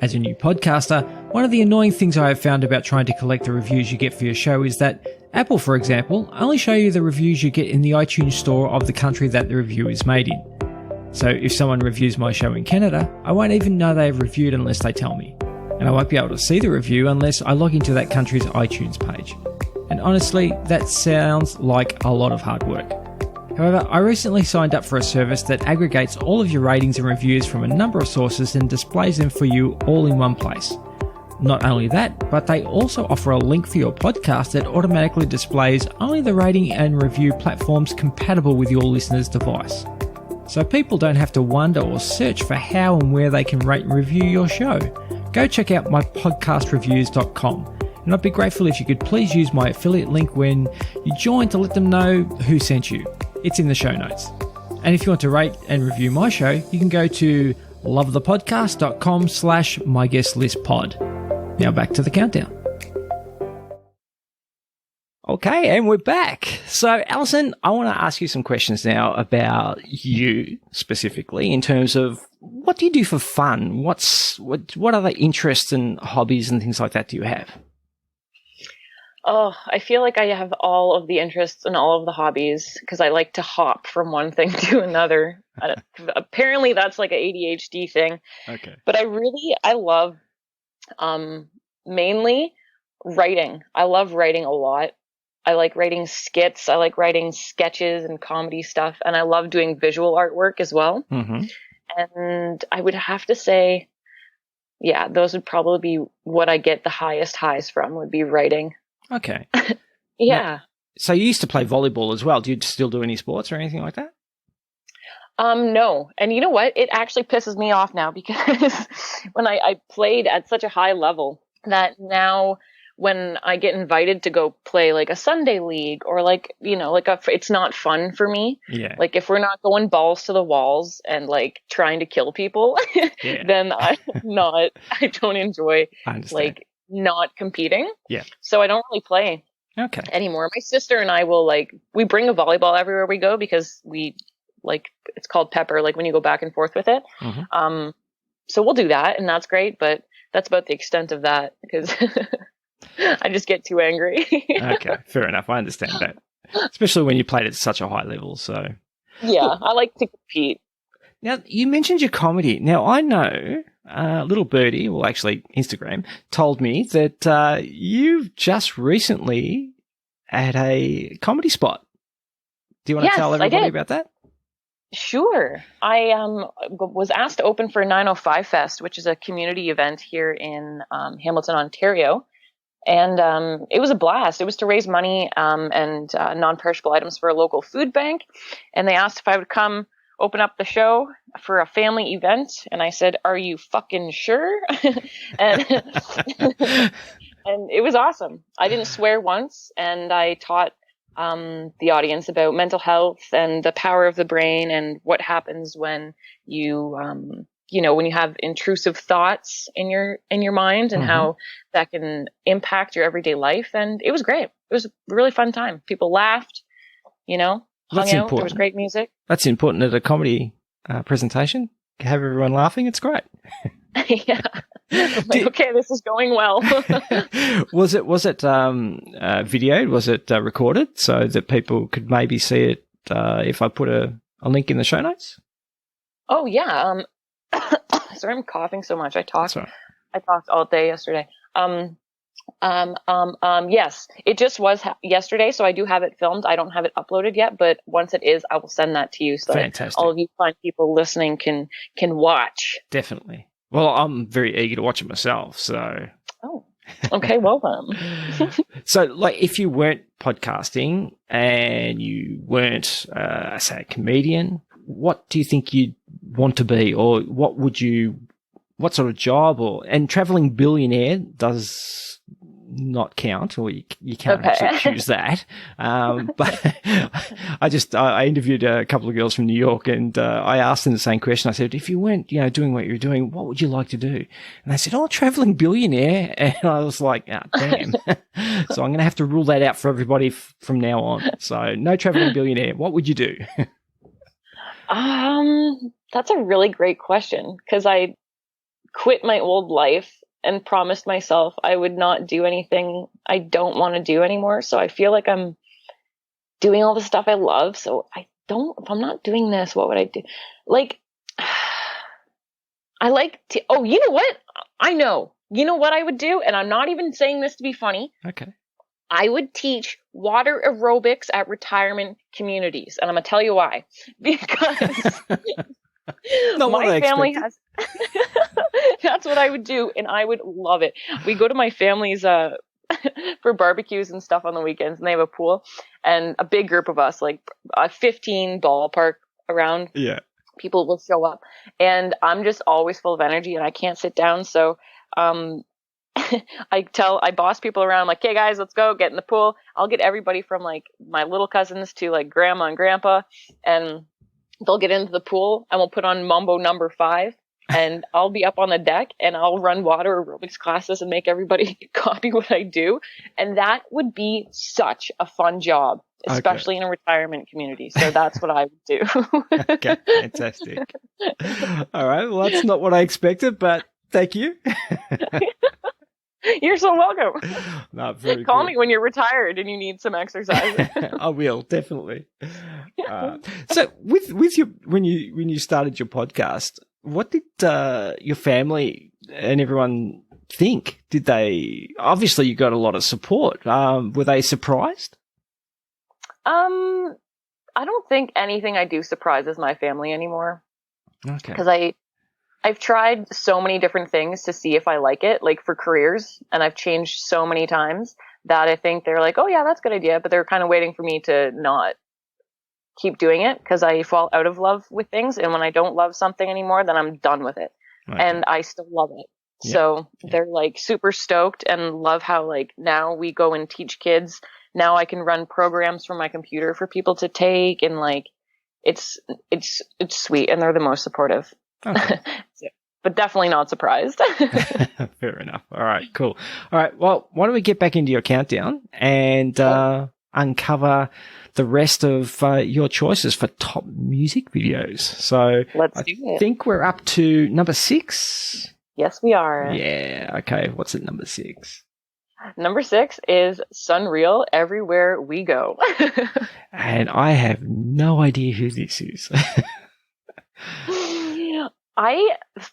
As a new podcaster, one of the annoying things I have found about trying to collect the reviews you get for your show is that Apple, for example, only show you the reviews you get in the iTunes store of the country that the review is made in. So if someone reviews my show in Canada, I won't even know they've reviewed unless they tell me. And I won't be able to see the review unless I log into that country's iTunes page. And honestly, that sounds like a lot of hard work. However, I recently signed up for a service that aggregates all of your ratings and reviews from a number of sources and displays them for you all in one place. Not only that, but they also offer a link for your podcast that automatically displays only the rating and review platforms compatible with your listener's device. So people don't have to wonder or search for how and where they can rate and review your show. Go check out mypodcastreviews.com, and I'd be grateful if you could please use my affiliate link when you join to let them know who sent you. It's in the show notes. And if you want to rate and review my show, you can go to lovethepodcast.com/myguestlistpod. Now back to the countdown. Okay, and we're back. So, Ellocin, I want to ask you some questions now about you specifically in terms of what do you do for fun? What other interests and hobbies and things like that do you have? Oh, I feel like I have all of the interests and all of the hobbies because I like to hop from one thing to another. Apparently, that's like an ADHD thing. Okay. But I love mainly writing. I love writing a lot. I like writing skits. I like writing sketches and comedy stuff. And I love doing visual artwork as well. Mm-hmm. And I would have to say, yeah, those would probably be what I get the highest highs from would be writing. Okay. Yeah. Now, so you used to play volleyball as well. Do you still do any sports or anything like that? No. And you know what? It actually pisses me off now because when I played at such a high level that now when I get invited to go play like a Sunday league or like, it's not fun for me. Yeah. Like if we're not going balls to the walls and like trying to kill people, then I don't enjoy like not competing. Yeah. So I don't really play anymore. My sister and I will we bring a volleyball everywhere we go because we it's called pepper, like when you go back and forth with it. Mm-hmm. So we'll do that and that's great, but that's about the extent of that because I just get too angry. Okay, fair enough. I understand that, especially when you played at such a high level. So yeah, I like to compete. Now, you mentioned your comedy. Now, I know little birdie, well, actually Instagram, told me that you've just recently had a comedy spot. Do you want to tell everybody about that? Sure. I was asked to open for 905 Fest, which is a community event here in Hamilton, Ontario. And it was a blast. It was to raise money and non-perishable items for a local food bank. And they asked if I would come open up the show for a family event. And I said, "Are you fucking sure?" and it was awesome. I didn't swear once. And I taught the audience about mental health and the power of the brain and what happens when you when you have intrusive thoughts in your mind and how that can impact your everyday life. And it was great. It was a really fun time. People laughed, hung out. Important. There was great music. That's important at a comedy presentation. Have everyone laughing. It's great. Yeah. Okay, this is going well. Was it videoed? Was it recorded so that people could maybe see it if I put a link in the show notes? Oh, yeah. Sorry, I'm coughing so much. I talked all day yesterday. Yes, it just was yesterday, so I do have it filmed. I don't have it uploaded yet, but once it is, I will send that to you so that all of you fine people listening can watch. Definitely. Well, I'm very eager to watch it myself, so. Oh, okay, well then. So, if you weren't podcasting and you weren't, say, a comedian, what do you think you'd want to be, or what sort of job, and traveling billionaire does not count, or you can't actually choose that. But I interviewed a couple of girls from New York, and I asked them the same question. I said, if you weren't, doing what you're doing, what would you like to do? And they said, traveling billionaire. And I was like, damn. So I'm going to have to rule that out for everybody from now on. So no traveling billionaire. What would you do? That's a really great question because I quit my old life and promised myself I would not do anything I don't want to do anymore. So I feel like I'm doing all the stuff I love. So if I'm not doing this, what would I do? I like to, you know what? I know. You know what I would do? And I'm not even saying this to be funny. Okay. I would teach water aerobics at retirement communities. And I'm going to tell you why. Because my family has... That's what I would do, and I would love it. We go to my family's for barbecues and stuff on the weekends, and they have a pool, and a big group of us, like a 15 ballpark around. Yeah. People will show up, and I'm just always full of energy, and I can't sit down. So, I boss people around, like, "Hey guys, let's go get in the pool." I'll get everybody from like my little cousins to like grandma and grandpa, and they'll get into the pool, and we'll put on Mambo number 5. and I'll be up on the deck and I'll run water aerobics classes and make everybody copy what I do. And that would be such a fun job, especially in a retirement community. So that's what I would do. Okay, fantastic. All right. Well, that's not what I expected, but thank you. You're so welcome. No, very Call cool. me when you're retired and you need some exercise. I will, definitely. So with your when you started your podcast, what did your family and everyone think? Did they, obviously you got a lot of support. Were they surprised? I don't think anything I do surprises my family anymore. Okay. Because I've tried so many different things to see if I like it, like for careers, and I've changed so many times that I think they're like, oh yeah, that's a good idea, but they're kind of waiting for me to not keep doing it because I fall out of love with things, and when I don't love something anymore, then I'm done with it. Okay. And I still love it. Yeah. So they're like super stoked and love how like now we go and teach kids. Now I can run programs from my computer for people to take, and like it's sweet, and they're the most supportive. Okay. But definitely not surprised. Fair enough. All right, cool. All right, well, why don't we get back into your countdown and uncover the rest of your choices for top music videos. So Let's do it. I think we're up to number 6. Yes, we are. Yeah, okay. What's at number 6? Number 6 is Sunreal, Everywhere We Go. And I have no idea who this is.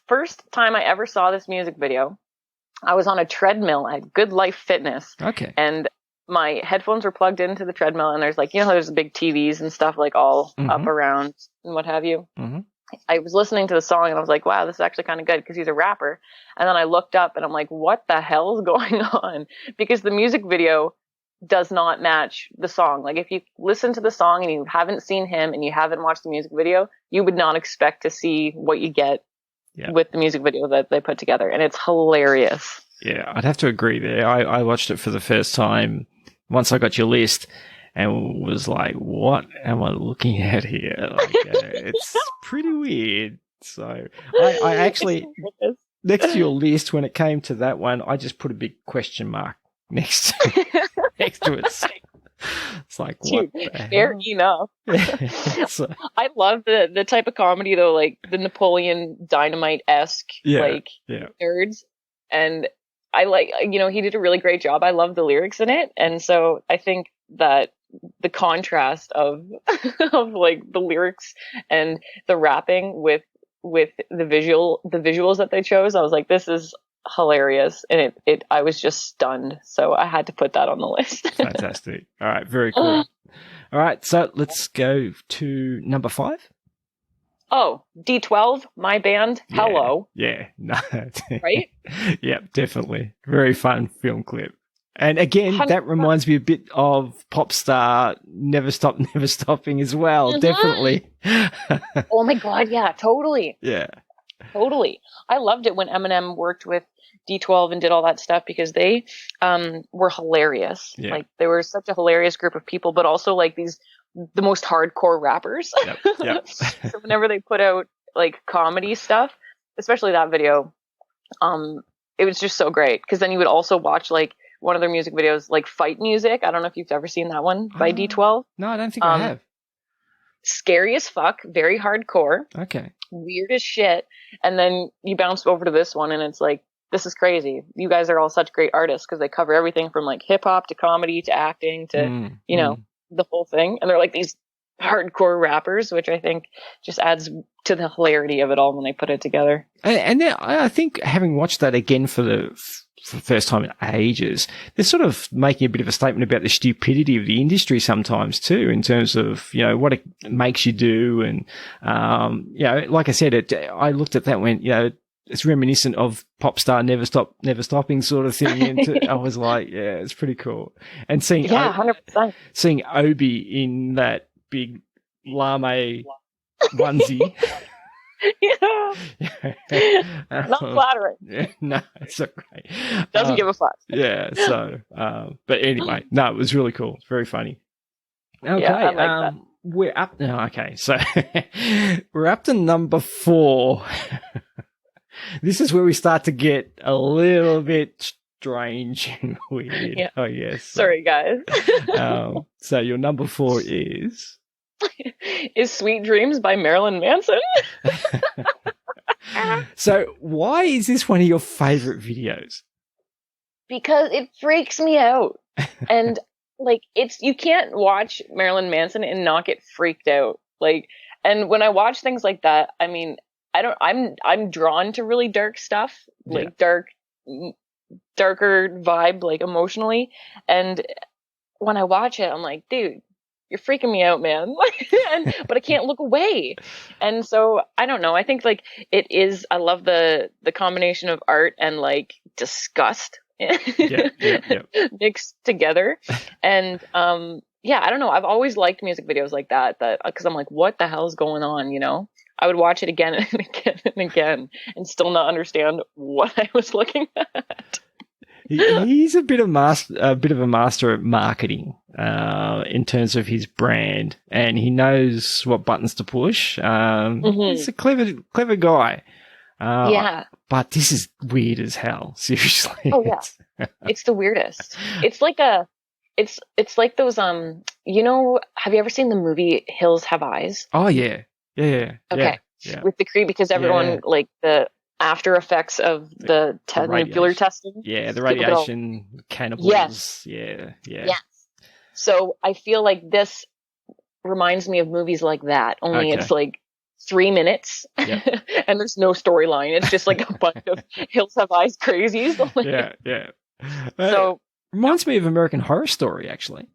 First time I ever saw this music video, I was on a treadmill at Good Life Fitness. Okay. And my headphones were plugged into the treadmill, and there's like, there's big TVs and stuff like all up around and what have you. Mm-hmm. I was listening to the song and I was like, wow, this is actually kind of good because he's a rapper. And then I looked up and I'm like, what the hell is going on? Because the music video does not match the song. Like if you listen to the song and you haven't seen him and you haven't watched the music video, you would not expect to see what you get with the music video that they put together. And it's hilarious. Yeah, I'd have to agree there. I watched it for the first time once I got your list and was like, what am I looking at here? Like, it's pretty weird. So I actually, next to your list, when it came to that one, I just put a big question mark next to it. It's like, what fair enough. So, I love the type of comedy though, like the Napoleon Dynamite-esque nerds. And I like, he did a really great job. I love the lyrics in it. And so I think that the contrast of like the lyrics and the rapping with the visuals that they chose, I was like, this is hilarious. And I was just stunned. So I had to put that on the list. Fantastic. All right. Very cool. All right. So let's go to number 5. Oh, D12, my band. Yeah, Hello. Yeah. No. Right? Yeah, definitely. Very fun film clip. And again, 100%. That reminds me a bit of Popstar, Never Stop, Never Stopping as well. Definitely. Oh my God. Yeah, totally. Yeah. Totally. I loved it when Eminem worked with D12 and did all that stuff because they were hilarious. Yeah. Like they were such a hilarious group of people, but also like the most hardcore rappers. Yep. So whenever they put out like comedy stuff, especially that video, it was just so great because then you would also watch like one of their music videos, like Fight Music. I don't know if you've ever seen that one by D12. No, I don't think I have. Scary as fuck, very hardcore. Okay. Weird as shit. And then you bounce over to this one and it's like, this is crazy. You guys are all such great artists because they cover everything from like hip hop to comedy to acting to, the whole thing. And they're like these hardcore rappers, which I think just adds to the hilarity of it all when they put it together. And then I think having watched that again for the first time in ages, they're sort of making a bit of a statement about the stupidity of the industry sometimes too, in terms of, what it makes you do. And, like I said, I looked at that and went, it's reminiscent of Popstar, Never Stopping sort of thing. And I was like, yeah, it's pretty cool. And seeing, 100%. Seeing Obi in that big lame onesie. Not flattering. Yeah, no, it's so great. Doesn't give a fuck. Yeah. So, but anyway, no, it was really cool. It's very funny. Okay. Yeah, I like that. We're up now. Okay. So we're up to number 4. This is where we start to get a little bit strange and weird. Yeah. Oh, yes. Sorry, guys. So your number 4 is? Is Sweet Dreams by Marilyn Manson? So why is this one of your favorite videos? Because it freaks me out. And like, you can't watch Marilyn Manson and not get freaked out. Like, and when I watch things like that, I mean, I'm drawn to really dark stuff, like darker vibe, like emotionally. And when I watch it, I'm like, dude, you're freaking me out, man. But I can't look away. And so I don't know. I think like I love the combination of art and like disgust mixed together. And I don't know. I've always liked music videos like that because I'm like, what the hell is going on? You know, I would watch it again and again and again and still not understand what I was looking at. He's a bit of a master at marketing in terms of his brand, and he knows what buttons to push. He's a clever guy. But this is weird as hell. Seriously. Oh yeah, it's the weirdest. It's like it's like those you know, have you ever seen the movie Hills Have Eyes? Oh yeah. Okay. Yeah. With the creep, because everyone like the after effects of the nuclear testing. Yeah, the radiation, cannibals. Yes. Yeah. Yes. So I feel like this reminds me of movies like that, only it's like 3 minutes and there's no storyline. It's just like a bunch of Hills Have Eyes crazies. Yeah. So reminds me of American Horror Story, actually.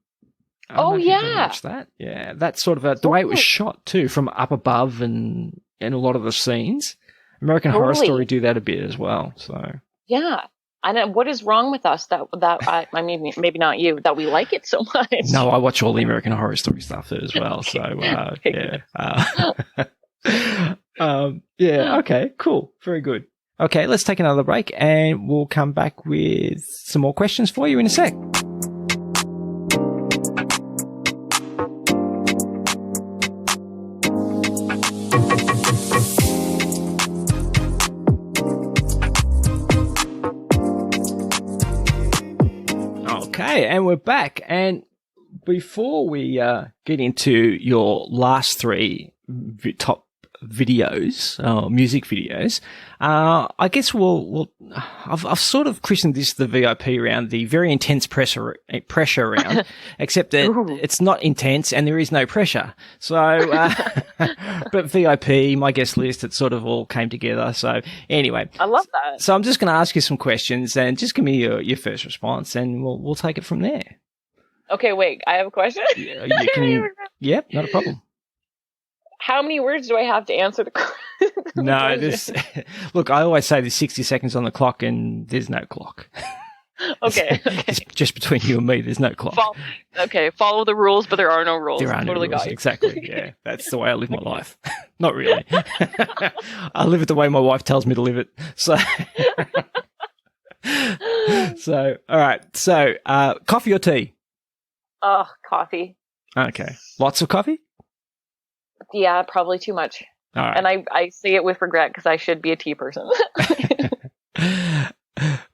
Oh yeah. Watch that. Yeah, that's sort of the way it was shot too, from up above and a lot of the scenes. American Horror Story do that a bit as well. So yeah, and what is wrong with us that I mean, maybe not you, that we like it so much? No, I watch all the American Horror Story stuff as well. So okay, cool, very good. Okay, let's take another break, and we'll come back with some more questions for you in a sec. Okay, and we're back. And before we get into your last 3 top videos, music videos, I guess I've sort of christened this the VIP round, the very intense pressure round, except that it's not intense and there is no pressure. So, but VIP, my guest list, it sort of all came together. So anyway, I love that. So I'm just going to ask you some questions and just give me your first response, and we'll take it from there. Okay, wait, I have a question. You can, yeah, not a problem. How many words do I have to answer the question? No, look, I always say there's 60 seconds on the clock and there's no clock. Okay. It's just between you and me, there's no clock. Follow the rules, but there are no rules. There are no rules, exactly. Yeah, that's the way I live my life. Not really. I live it the way my wife tells me to live it. So, all right. So, coffee or tea? Oh, coffee. Okay. Lots of coffee? Yeah, probably too much. All right. And I say it with regret because I should be a tea person.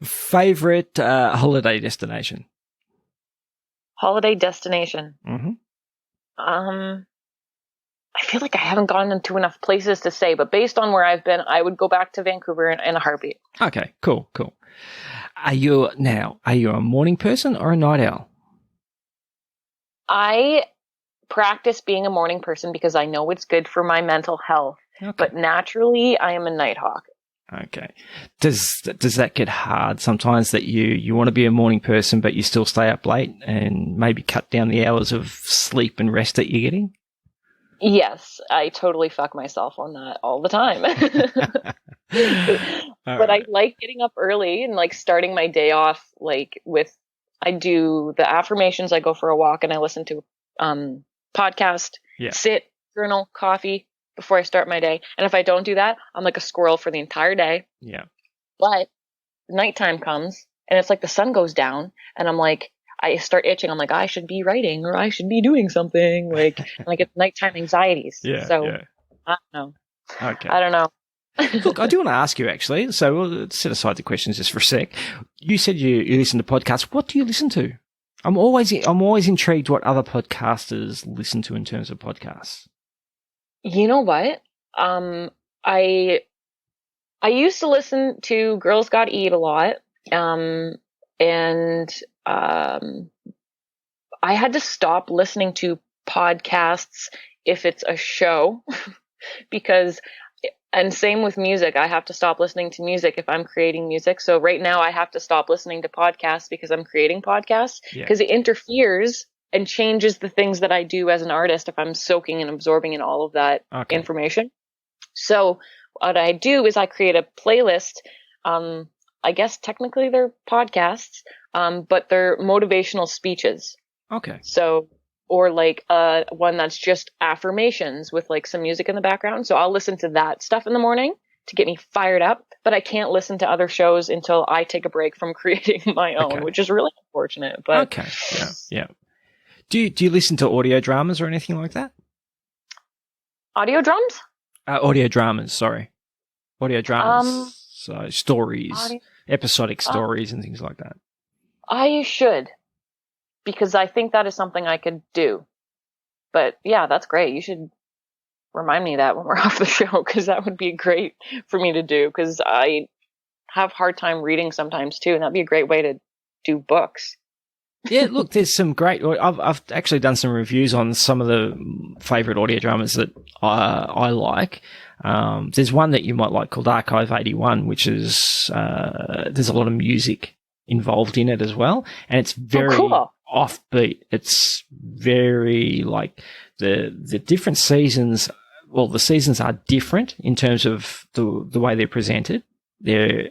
Favorite holiday destination? Holiday destination? Mm-hmm. I feel like I haven't gone into enough places to say, but based on where I've been, I would go back to Vancouver in a heartbeat. Okay, cool. Are you a morning person or a night owl? I practice being a morning person because I know it's good for my mental health. Okay. But naturally, I am a night hawk. Okay. Does that get hard sometimes, that you want to be a morning person, but you still stay up late and maybe cut down the hours of sleep and rest that you're getting? Yes, I totally fuck myself on that all the time. But I like getting up early and like starting my day off I do the affirmations, I go for a walk, and I listen to podcast, sit, journal, coffee before I start my day. And if I don't do that, I'm like a squirrel for the entire day. Yeah. But nighttime comes and it's like the sun goes down and I'm like, I start itching. I'm like, I should be writing or I should be doing something. Like, and I get nighttime anxieties. Yeah. So I don't know. Okay. I don't know. Look, I do want to ask you actually. So we'll set aside the questions just for a sec. You said you listen to podcasts. What do you listen to? I'm always intrigued what other podcasters listen to in terms of podcasts. You know what? I used to listen to Girls Gotta Eat a lot. And I had to stop listening to podcasts if it's a show because, and same with music, I have to stop listening to music if I'm creating music. So right now I have to stop listening to podcasts because I'm creating podcasts because it interferes and changes the things that I do as an artist if I'm soaking and absorbing in all of that information. So what I do is I create a playlist. I guess technically they're podcasts, but they're motivational speeches. Okay. So, or like one that's just affirmations with like some music in the background. So I'll listen to that stuff in the morning to get me fired up, but I can't listen to other shows until I take a break from creating my own, which is really unfortunate. But yeah. Do you listen to audio dramas or anything like that? Audio dramas. Audio dramas. So stories, episodic stories, and things like that. I should. Because I think that is something I could do. But yeah, that's great. You should remind me of that when we're off the show, because that would be great for me to do, because I have a hard time reading sometimes too, and that'd be a great way to do books. Yeah, look, there's some great. I've actually done some reviews on some of the favorite audio dramas that I like. There's one that you might like called Archive 81, which is there's a lot of music involved in it as well, and it's very offbeat. It's very like the different seasons. Well, the seasons are different in terms of the way they're presented. They're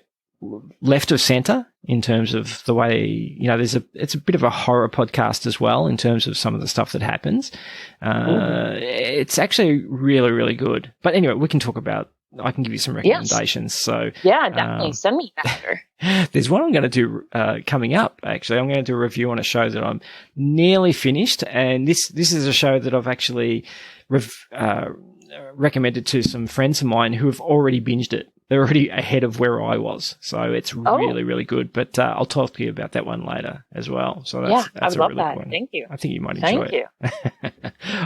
left of center in terms of the way, it's a bit of a horror podcast as well in terms of some of the stuff that happens. It's actually really, really good. But anyway, we can talk about, I can give you some recommendations. Yes. So yeah, definitely send me after. There's one I'm going to do coming up. Actually, I'm going to do a review on a show that I'm nearly finished, and this is a show that I've actually recommended to some friends of mine who have already binged it. They're already ahead of where I was, so it's really, really good. But I'll talk to you about that one later as well. So that's I would love really that. Cool one. Thank you. I think you might enjoy it. Thank you.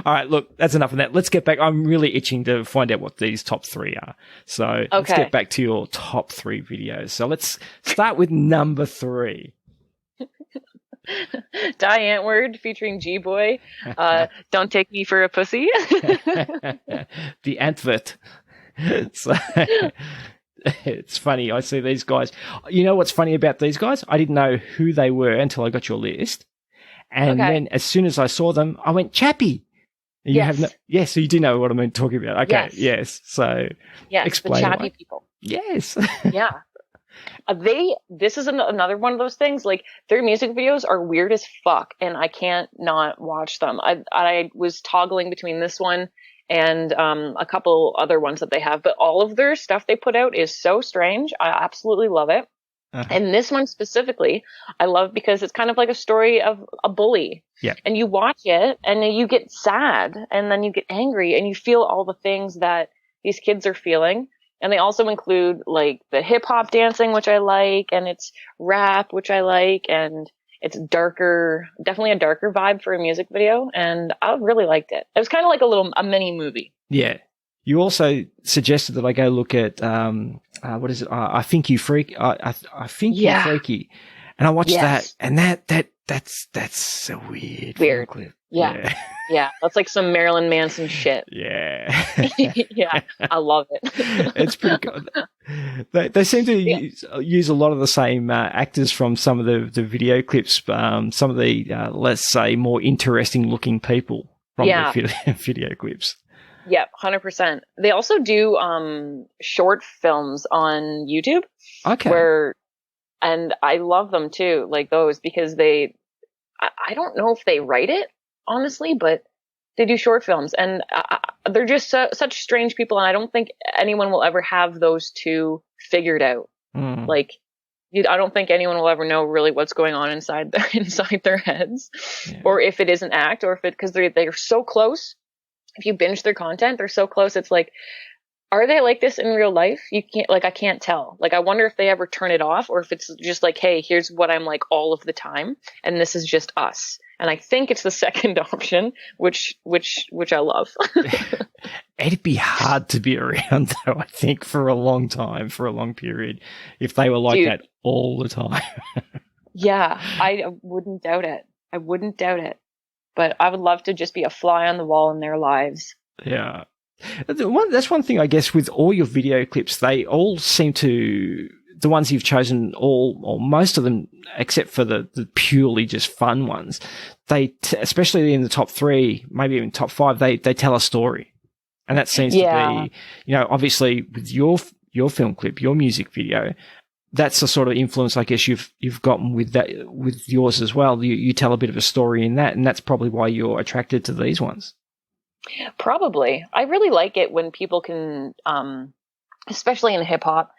All right, look, that's enough of that. Let's get back. I'm really itching to find out what these top three are. So let's get back to your top three videos. So let's start with number 3. Die Antwoord featuring G-Boy. Don't take me for a pussy. The Antwoord. So it's funny. I see these guys. You know what's funny about these guys? I didn't know who they were until I got your list. And then as soon as I saw them, I went, Chappie. So you do know what I'm talking about. Okay. Yes. So explain the Chappie people. Yes. Yeah. This is another one of those things, like their music videos are weird as fuck and I can't not watch them. I was toggling between this one and a couple other ones that they have, but all of their stuff they put out is so strange. I absolutely love it. And this one specifically, I love because it's kind of like a story of a bully. Yeah. And you watch it and then you get sad and then you get angry and you feel all the things that these kids are feeling. And they also include like the hip hop dancing, which I like, and it's rap, which I like, and it's darker, definitely a darker vibe for a music video. And I really liked it. It was kind of like a mini movie. Yeah. You also suggested that I go look at, what is it? I Think You Freak. I Think You're Freaky. And I watched that, and that's a weird clip. Yeah. Yeah. That's like some Marilyn Manson shit. Yeah. Yeah. I love it. It's pretty good. They seem to use a lot of the same actors from some of the video clips, some of the, let's say, more interesting looking people from the video clips. Yeah, 100%. They also do short films on YouTube. Okay. And I love them too, like those, because I don't know if they write it, honestly, but they do short films, and they're just such strange people, and I don't think anyone will ever have those two figured out. Like, I don't think anyone will ever know really what's going on inside their heads, or if it is an act, or if because they're so close. If you binge their content, they're so close. It's like are they like this in real life? You can't, like, I can't tell. Like, I wonder if they ever turn it off, or if it's just like, hey, here's what I'm like all of the time, and this is just us. And I think it's the second option, which I love. It'd be hard to be around, though, I think, for a long time, for a long period, if they were like that all the time. Yeah, I wouldn't doubt it. I wouldn't doubt it. But I would love to just be a fly on the wall in their lives. Yeah. That's one thing, I guess, with all your video clips, they all seem to, the ones you've chosen, all or most of them, except for the purely just fun ones, especially in the top 3, maybe even top 5, they tell a story. And that seems to be, you know, obviously with your film clip, your music video, that's the sort of influence, I guess, you've gotten with that, with yours as well. You tell a bit of a story in that, and that's probably why you're attracted to these ones. Probably. I really like it when people can, especially in hip hop,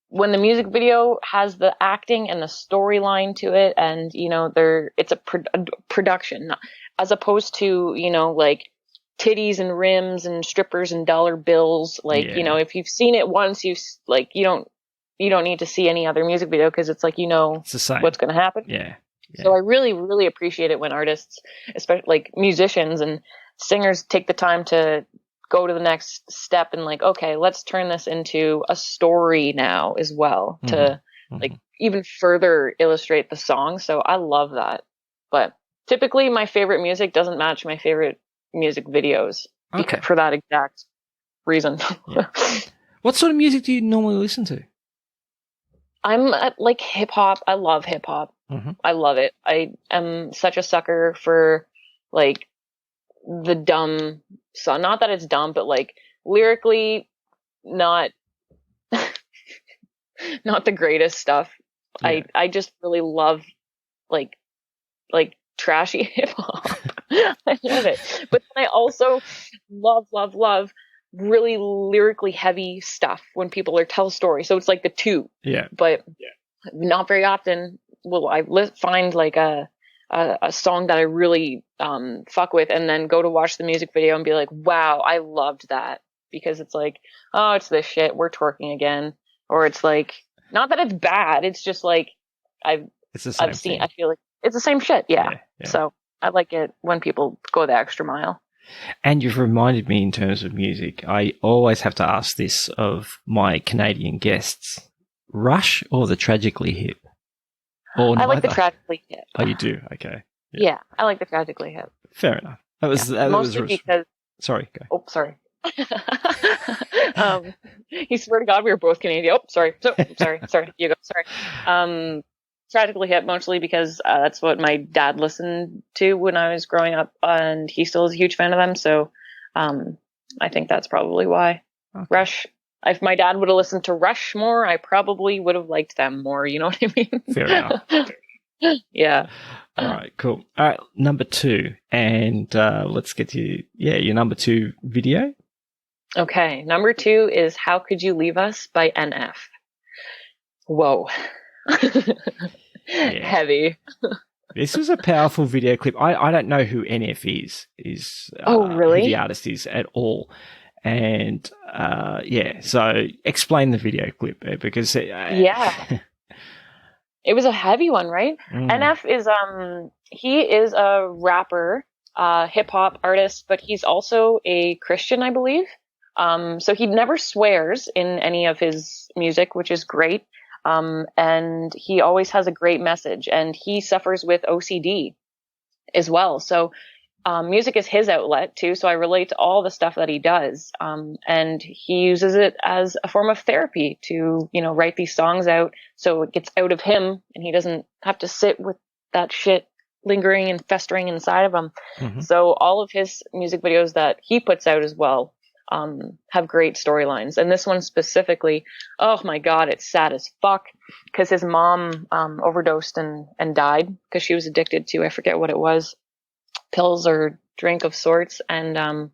when the music video has the acting and the storyline to it, and, you know, it's a production, as opposed to, you know, like titties and rims and strippers and dollar bills. Like, you know, if you've seen it once, you don't need to see any other music video, because it's like, you know, what's going to happen. Yeah. So I really, really appreciate it when artists, especially like musicians and singers, take the time to go to the next step and like, okay, let's turn this into a story now as well, to like even further illustrate the song. So I love that. But typically my favorite music doesn't match my favorite music videos for that exact reason. Yeah. What sort of music do you normally listen to? I'm like hip hop. I love hip hop. I love it. I am such a sucker for like the dumb song. Not that it's dumb, but like lyrically not not the greatest stuff. Yeah. I just really love like trashy hip hop. I love it. But then I also love really lyrically heavy stuff when people tell stories. So it's like the two. Yeah. But not very often will I find like a song that I really fuck with, and then go to watch the music video and be like, wow, I loved that. Because it's like, oh, it's this shit, we're twerking again. Or it's like, not that it's bad, it's just like I feel like it's the same shit. Yeah. So I like it when people go the extra mile. And you've reminded me, in terms of music, I always have to ask this of my Canadian guests: Rush or the Tragically Hip? Or I like the Tragically Hip. Oh, you do? Okay. Yeah, I like the Tragically Hip. Fair enough. That was mostly because. Sorry. Go. Oh, sorry. You swear to God we were both Canadian. Oh, sorry. Sorry. You go. Sorry. Tragically Hip, mostly because that's what my dad listened to when I was growing up, and he still is a huge fan of them. So I think that's probably why. Okay. Rush. If my dad would have listened to Rush more, I probably would have liked them more. You know what I mean? Fair enough. Yeah. All right, cool. All right, number 2. And let's get to your number 2 video. Okay, number 2 is How Could You Leave Us by NF. Whoa. Heavy. This was a powerful video clip. I don't know who NF is. Oh, really? Who the artist is at all. And so explain the video clip, because it was a heavy one, right? NF is he is a rapper, hip hop artist, but he's also a Christian, I believe. So he never swears in any of his music, which is great. And he always has a great message, and he suffers with OCD as well. So music is his outlet too. So I relate to all the stuff that he does. And he uses it as a form of therapy to, you know, write these songs out so it gets out of him and he doesn't have to sit with that shit lingering and festering inside of him. So all of his music videos that he puts out as well have great storylines. And this one specifically, oh my God, it's sad as fuck, because his mom overdosed and died because she was addicted to, I forget what it was, pills or drink of sorts. And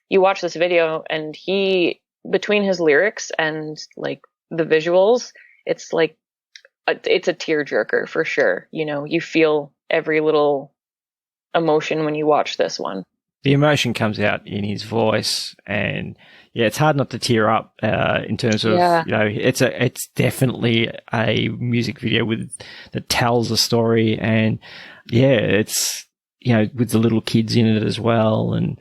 you watch this video, and he, between his lyrics and like the visuals, it's like it's a tearjerker for sure. You know, you feel every little emotion when you watch this one. the emotion comes out in his voice, and yeah, it's hard not to tear up in terms of it's definitely a music video that tells a story, and yeah, it's with the little kids in it as well, and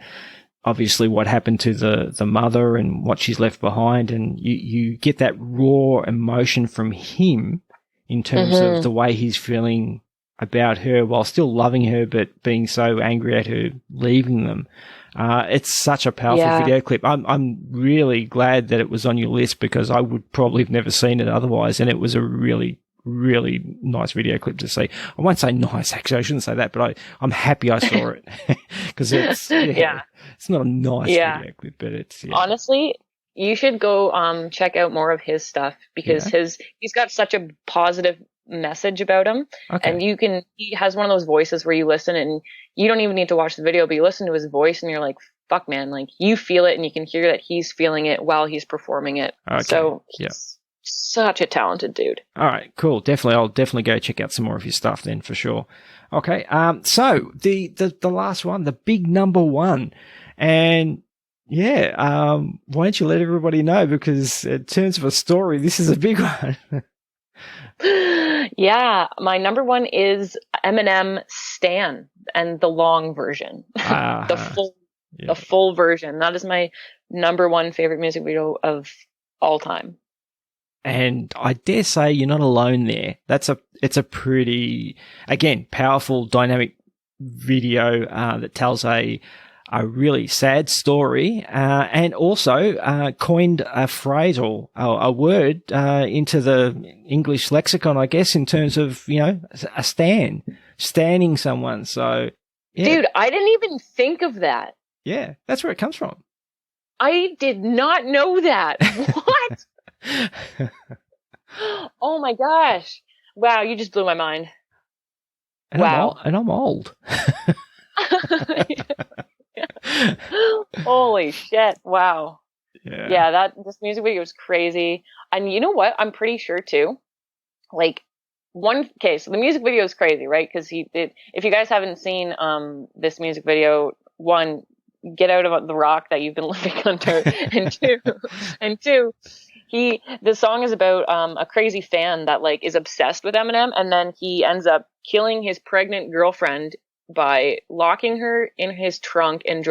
obviously what happened to the mother and what she's left behind, and you get that raw emotion from him in terms of the way he's feeling about her while still loving her, but being so angry at her leaving them. It's such a powerful video clip. I'm really glad that it was on your list, because I would probably have never seen it otherwise. And it was a really, really nice video clip to see. I won't say nice, actually. I shouldn't say that, but I'm happy I saw it, because it's not a nice video clip, but it's honestly, you should go check out more of his stuff, because he's got such a positive message about him, and he has one of those voices where you listen and you don't even need to watch the video, but you listen to his voice and you're like, fuck man, like you feel it and you can hear that he's feeling it while he's performing it. So he's such a talented dude. All right, cool. I'll definitely go check out some more of his stuff then, for sure. Okay, so the last one, the big number one, and why don't you let everybody know, because in terms of a story, this is a big one. Yeah, my number one is Eminem Stan, and the long version, the full version. That is my number one favorite music video of all time. And I dare say you're not alone there. It's a pretty, again, powerful, dynamic video that tells a really sad story, and also coined a phrase or a word into the English lexicon, I guess, in terms of, a standing someone. So, yeah. Dude, I didn't even think of that. Yeah, that's where it comes from. I did not know that. What? Oh my gosh. Wow, you just blew my mind. And wow. I'm old. Holy shit. Wow. Yeah, this music video was crazy. And you know what? I'm pretty sure too. So the music video is crazy, right? Because if you guys haven't seen this music video, one, get out of the rock that you've been living under, and two, the song is about a crazy fan that is obsessed with Eminem, and then he ends up killing his pregnant girlfriend by locking her in his trunk and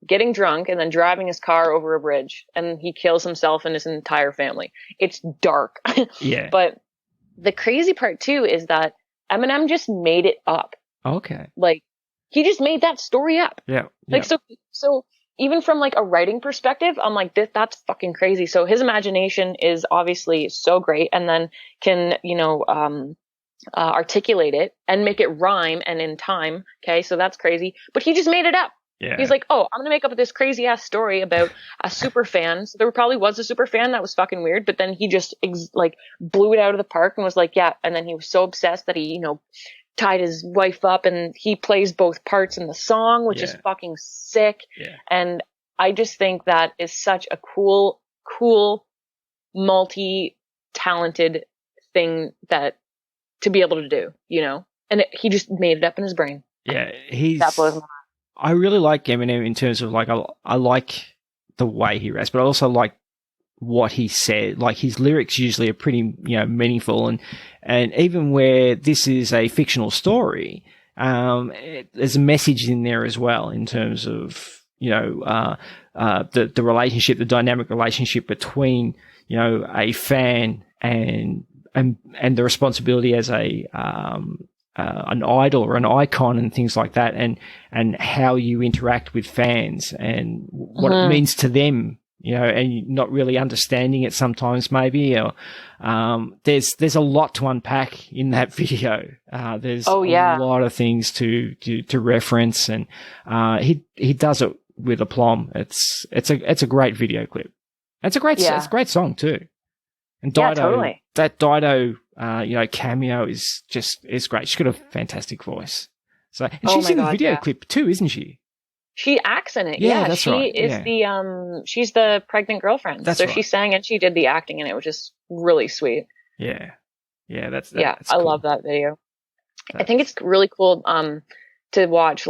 getting drunk, and then driving his car over a bridge, and he kills himself and his entire family. It's dark. Yeah. But the crazy part too is that Eminem just made it up. Okay. He just made that story up. Yeah. So even from a writing perspective, I'm like, that's fucking crazy. So his imagination is obviously so great, and then can, articulate it and make it rhyme and in time. Okay. So that's crazy, but he just made it up. Yeah. He's like, oh, I'm going to make up this crazy ass story about a super fan. So there probably was a super fan that was fucking weird, but then he just blew it out of the park and was like, yeah. And then he was so obsessed that he, tied his wife up, and he plays both parts in the song, which is fucking sick. Yeah. And I just think that is such a cool, multi-talented thing to be able to do, and he just made it up in his brain. Yeah. That blows my mind. I really like Eminem in terms of I like the way he raps, but I also like what he said. His lyrics usually are pretty, meaningful, and even where this is a fictional story, there's a message in there as well in terms of, the relationship, the dynamic relationship between, a fan and the responsibility as an idol or an icon and things like that, and how you interact with fans and what it means to them, and not really understanding it sometimes maybe, or there's a lot to unpack in that video. There's a lot of things to reference, and he does it with aplomb. It's a great video clip. It's a great song too. And Dido, totally. That Dido, cameo is great. She's got a fantastic voice. So, and she's in the video clip too, isn't she? She acts in it. Yeah, that's right. She is she's the pregnant girlfriend. That's so right. She sang and she did the acting in it, which is really sweet. Yeah. Yeah, that's I love that video. I think it's really cool to watch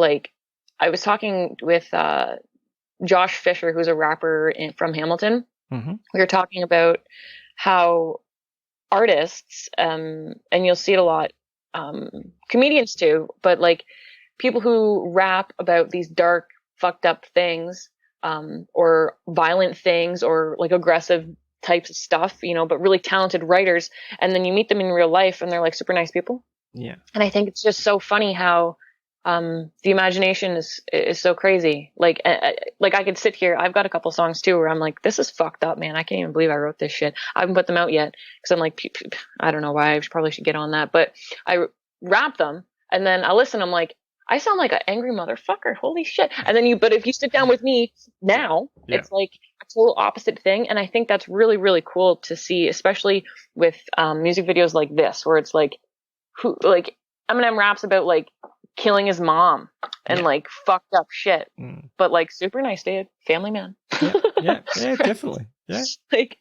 I was talking with Josh Fisher, who's a rapper from Hamilton. Mm-hmm. We were talking about how artists, and you'll see it a lot, comedians too, but like people who rap about these dark, fucked up things, or violent things, or like aggressive types of stuff, but really talented writers. And then you meet them in real life and they're like super nice people. Yeah. And I think it's just so funny how the imagination is so crazy. Like I could sit here. I've got a couple songs too where I'm like, this is fucked up, man. I can't even believe I wrote this shit. I haven't put them out yet because I'm like, I don't know why. I probably should get on that. But I rap them and then I listen. I'm like, I sound like an angry motherfucker. Holy shit. And then but if you sit down with me now, it's like a total opposite thing. And I think that's really, really cool to see, especially with music videos like this, where it's like, Eminem raps about like killing his mom and like fucked up shit, but like super nice dude, family man. yeah, definitely. Yeah, like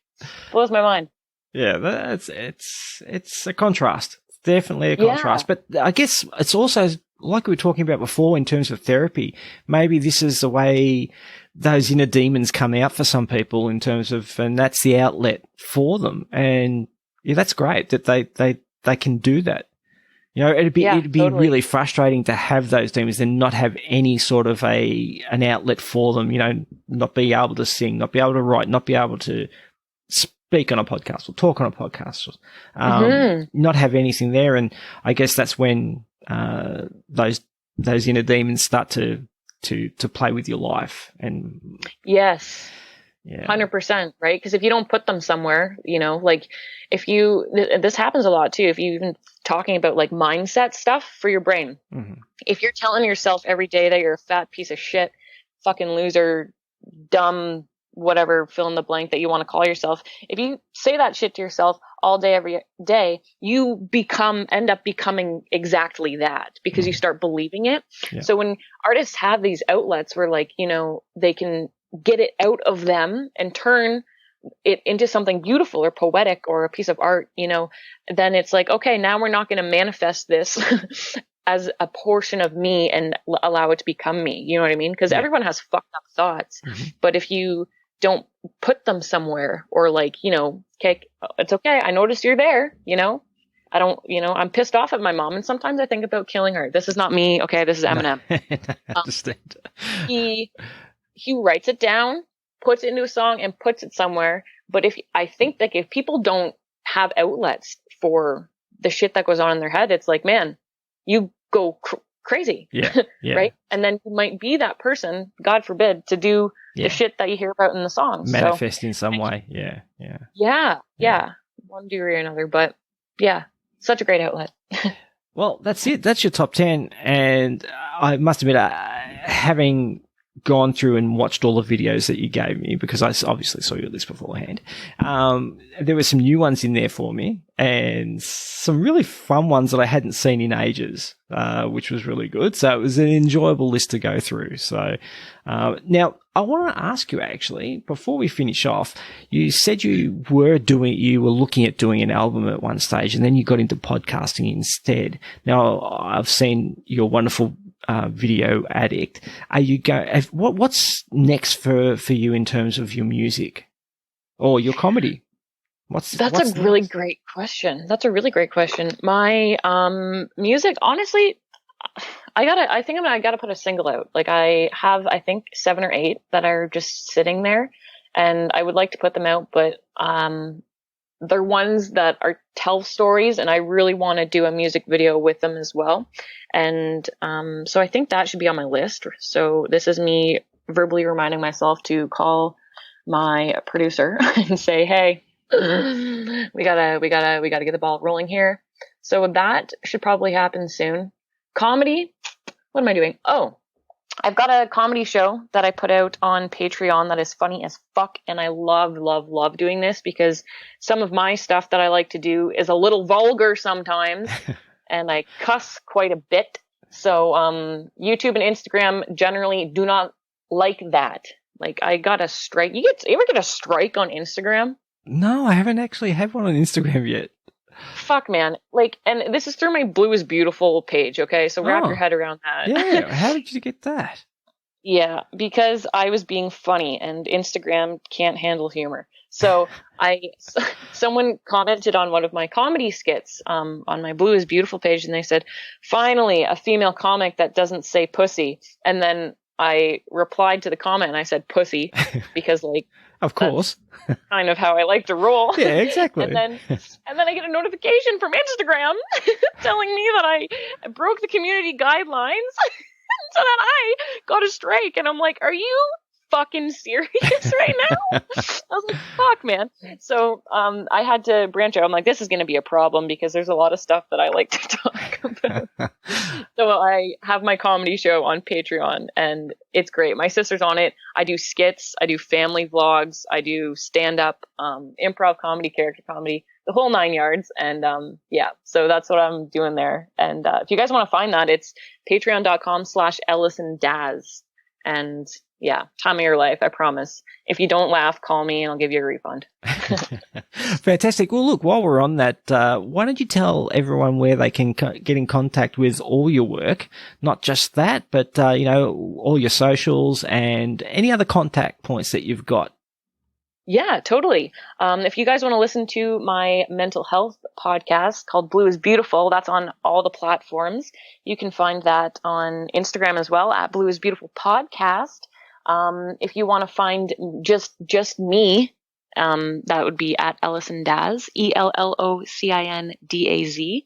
blows my mind. Yeah, it's a contrast. Definitely a contrast. But I guess it's also like we were talking about before in terms of therapy. Maybe this is the way those inner demons come out for some people in terms of, and that's the outlet for them. And yeah, that's great that they can do that. It'd be totally really frustrating to have those demons and not have any sort of an outlet for them, not be able to sing, not be able to write, not be able to speak on a podcast or talk on a podcast, not have anything there. And I guess that's when those inner demons start to play with your life. And yes. Yeah. 100%, right? Because if you don't put them somewhere, like if this happens a lot too, if you even talking about like mindset stuff for your brain, if you're telling yourself every day that you're a fat piece of shit, fucking loser, dumb, whatever, fill in the blank that you want to call yourself, if you say that shit to yourself all day, every day, you end up becoming exactly that because you start believing it. Yeah. So when artists have these outlets where like, they can get it out of them and turn it into something beautiful or poetic or a piece of art, then it's like, okay, now we're not going to manifest this as a portion of me and allow it to become me. You know what I mean? Because everyone has fucked up thoughts, but if you don't put them somewhere or like, okay, it's okay. I noticed you're there, I don't, I'm pissed off at my mom and sometimes I think about killing her. This is not me. Okay. This is Eminem. I understand. He writes it down, puts it into a song and puts it somewhere. But if people don't have outlets for the shit that goes on in their head, it's like, man, you go crazy. Yeah. Right. And then you might be that person, God forbid, to do the shit that you hear about in the songs. Manifest in some way. Yeah. One degree or another. But yeah, such a great outlet. Well, that's it. That's your top 10. And I must admit, having gone through and watched all the videos that you gave me, because I obviously saw your list beforehand, there were some new ones in there for me and some really fun ones that I hadn't seen in ages, which was really good. So it was an enjoyable list to go through. So now I want to ask you, actually, before we finish off, you said you were looking at doing an album at one stage and then you got into podcasting instead. Now I've seen your wonderful video Addict. What's next for you in terms of your music or your comedy? That's a really great question. My music, honestly, I think I gotta put a single out. Like I have, I think 7 or 8 that are just sitting there and I would like to put them out, but they're ones that tell stories and I really want to do a music video with them as well. And so I think that should be on my list. So this is me verbally reminding myself to call my producer and say, hey, we gotta get the ball rolling here. So that should probably happen soon. Comedy, what am I doing? Oh, I've got a comedy show that I put out on Patreon that is funny as fuck. And I love, love, love doing this because some of my stuff that I like to do is a little vulgar sometimes and I cuss quite a bit. So YouTube and Instagram generally do not like that. Like I got a strike. You ever get a strike on Instagram? No, I haven't actually had one on Instagram yet. Fuck, man. Like, and this is through my Blue is Beautiful page, okay? So wrap your head around that. Yeah, how did you get that? Yeah, because I was being funny and Instagram can't handle humor. So someone commented on one of my comedy skits on my Blue is Beautiful page, and they said, finally, a female comic that doesn't say pussy. And then I replied to the comment and I said pussy because like, Of course. kind of how I like to roll. Yeah, exactly. And then I get a notification from Instagram telling me that I broke the community guidelines. So then I got a strike, and I'm like, are you fucking serious right now? I was like, fuck, man. So I had to branch out. I'm like, this is going to be a problem because there's a lot of stuff that I like to talk about. So I have my comedy show on Patreon, and it's great. My sister's on it. I do skits. I do family vlogs. I do stand-up, improv comedy, character comedy, the whole 9 yards. And yeah, so that's what I'm doing there. And if you guys want to find that, it's patreon.com/Ellocin Daz. And yeah, time of your life, I promise. If you don't laugh, call me and I'll give you a refund. Fantastic. Well, look, while we're on that, why don't you tell everyone where they can get in contact with all your work? Not just that, but, all your socials and any other contact points that you've got. Yeah, totally. If you guys want to listen to my mental health podcast called Blue is Beautiful, that's on all the platforms. You can find that on Instagram as well at Blue is Beautiful Podcast. If you want to find just me, that would be at Ellocin Daz, ELLOCINDAZ.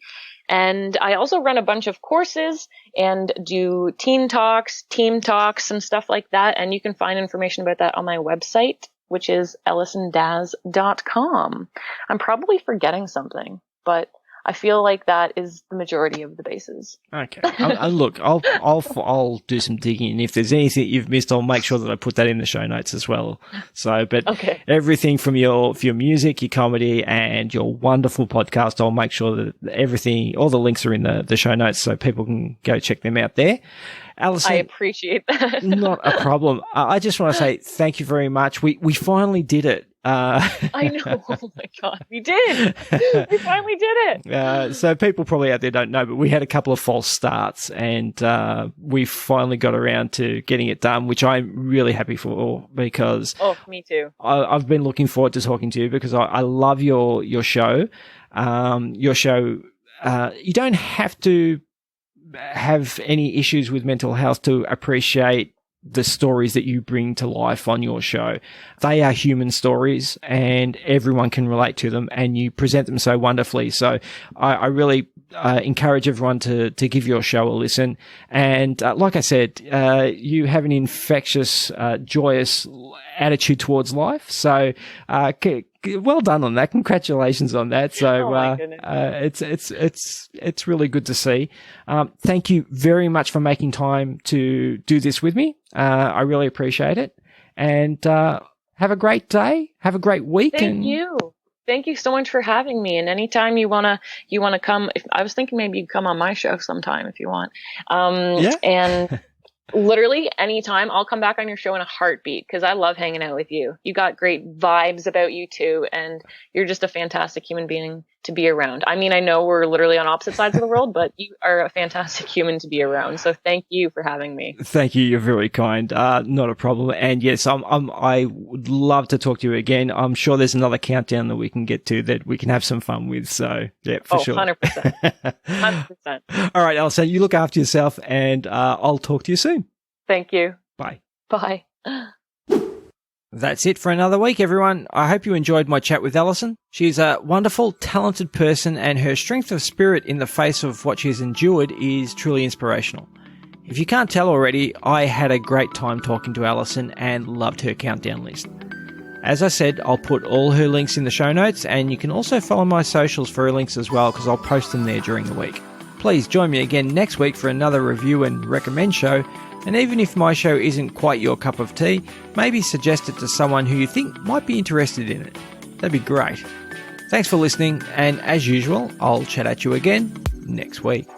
And I also run a bunch of courses and do teen talks, team talks, and stuff like that. And you can find information about that on my website, which is ellocindaz.com. I'm probably forgetting something, but I feel like that is the majority of the bases. Okay. Look, I'll do some digging, and if there's anything you've missed, I'll make sure that I put that in the show notes as well. So, but okay. Everything from your music, your comedy, and your wonderful podcast, I'll make sure that everything, all the links are in the show notes, so people can go check them out there. Ellocin, I appreciate that. Not a problem. I just want to say thank you very much. We finally did it. I know. Oh my God. We did. We finally did it. So people probably out there don't know, but we had a couple of false starts, and we finally got around to getting it done, which I'm really happy for because me too. I've been looking forward to talking to you because I love your show. Your show, you don't have to have any issues with mental health to appreciate the stories that you bring to life on your show. They are human stories and everyone can relate to them, and you present them so wonderfully. So I really encourage everyone to give your show a listen. And like I said, you have an infectious, joyous attitude towards life. So well done on that. Congratulations on that. So it's really good to see. Thank you very much for making time to do this with me. I really appreciate it. And have a great day. Have a great week. Thank you. Thank you so much for having me. And anytime you wanna come, I was thinking maybe you'd come on my show sometime if you want. Yeah. And literally anytime, I'll come back on your show in a heartbeat because I love hanging out with you. You got great vibes about you too, and you're just a fantastic human being to be around. I mean, I know we're literally on opposite sides of the world, but you are a fantastic human to be around. So thank you for having me. Thank you. You're very kind. Not a problem. And yes, I would love to talk to you again. I'm sure there's another countdown that we can get to that we can have some fun with. So yeah, for sure. 100%. 100%. All right, Elsa, you look after yourself, and I'll talk to you soon. Thank you. Bye. Bye. That's it for another week, everyone. I hope you enjoyed my chat with Ellocin. She's a wonderful, talented person, and her strength of spirit in the face of what she's endured is truly inspirational. If you can't tell already, I had a great time talking to Ellocin and loved her countdown list. As I said, I'll put all her links in the show notes, and you can also follow my socials for her links as well, because I'll post them there during the week. Please join me again next week for another review and recommend show. And even if my show isn't quite your cup of tea, maybe suggest it to someone who you think might be interested in it. That'd be great. Thanks for listening, and as usual, I'll chat at you again next week.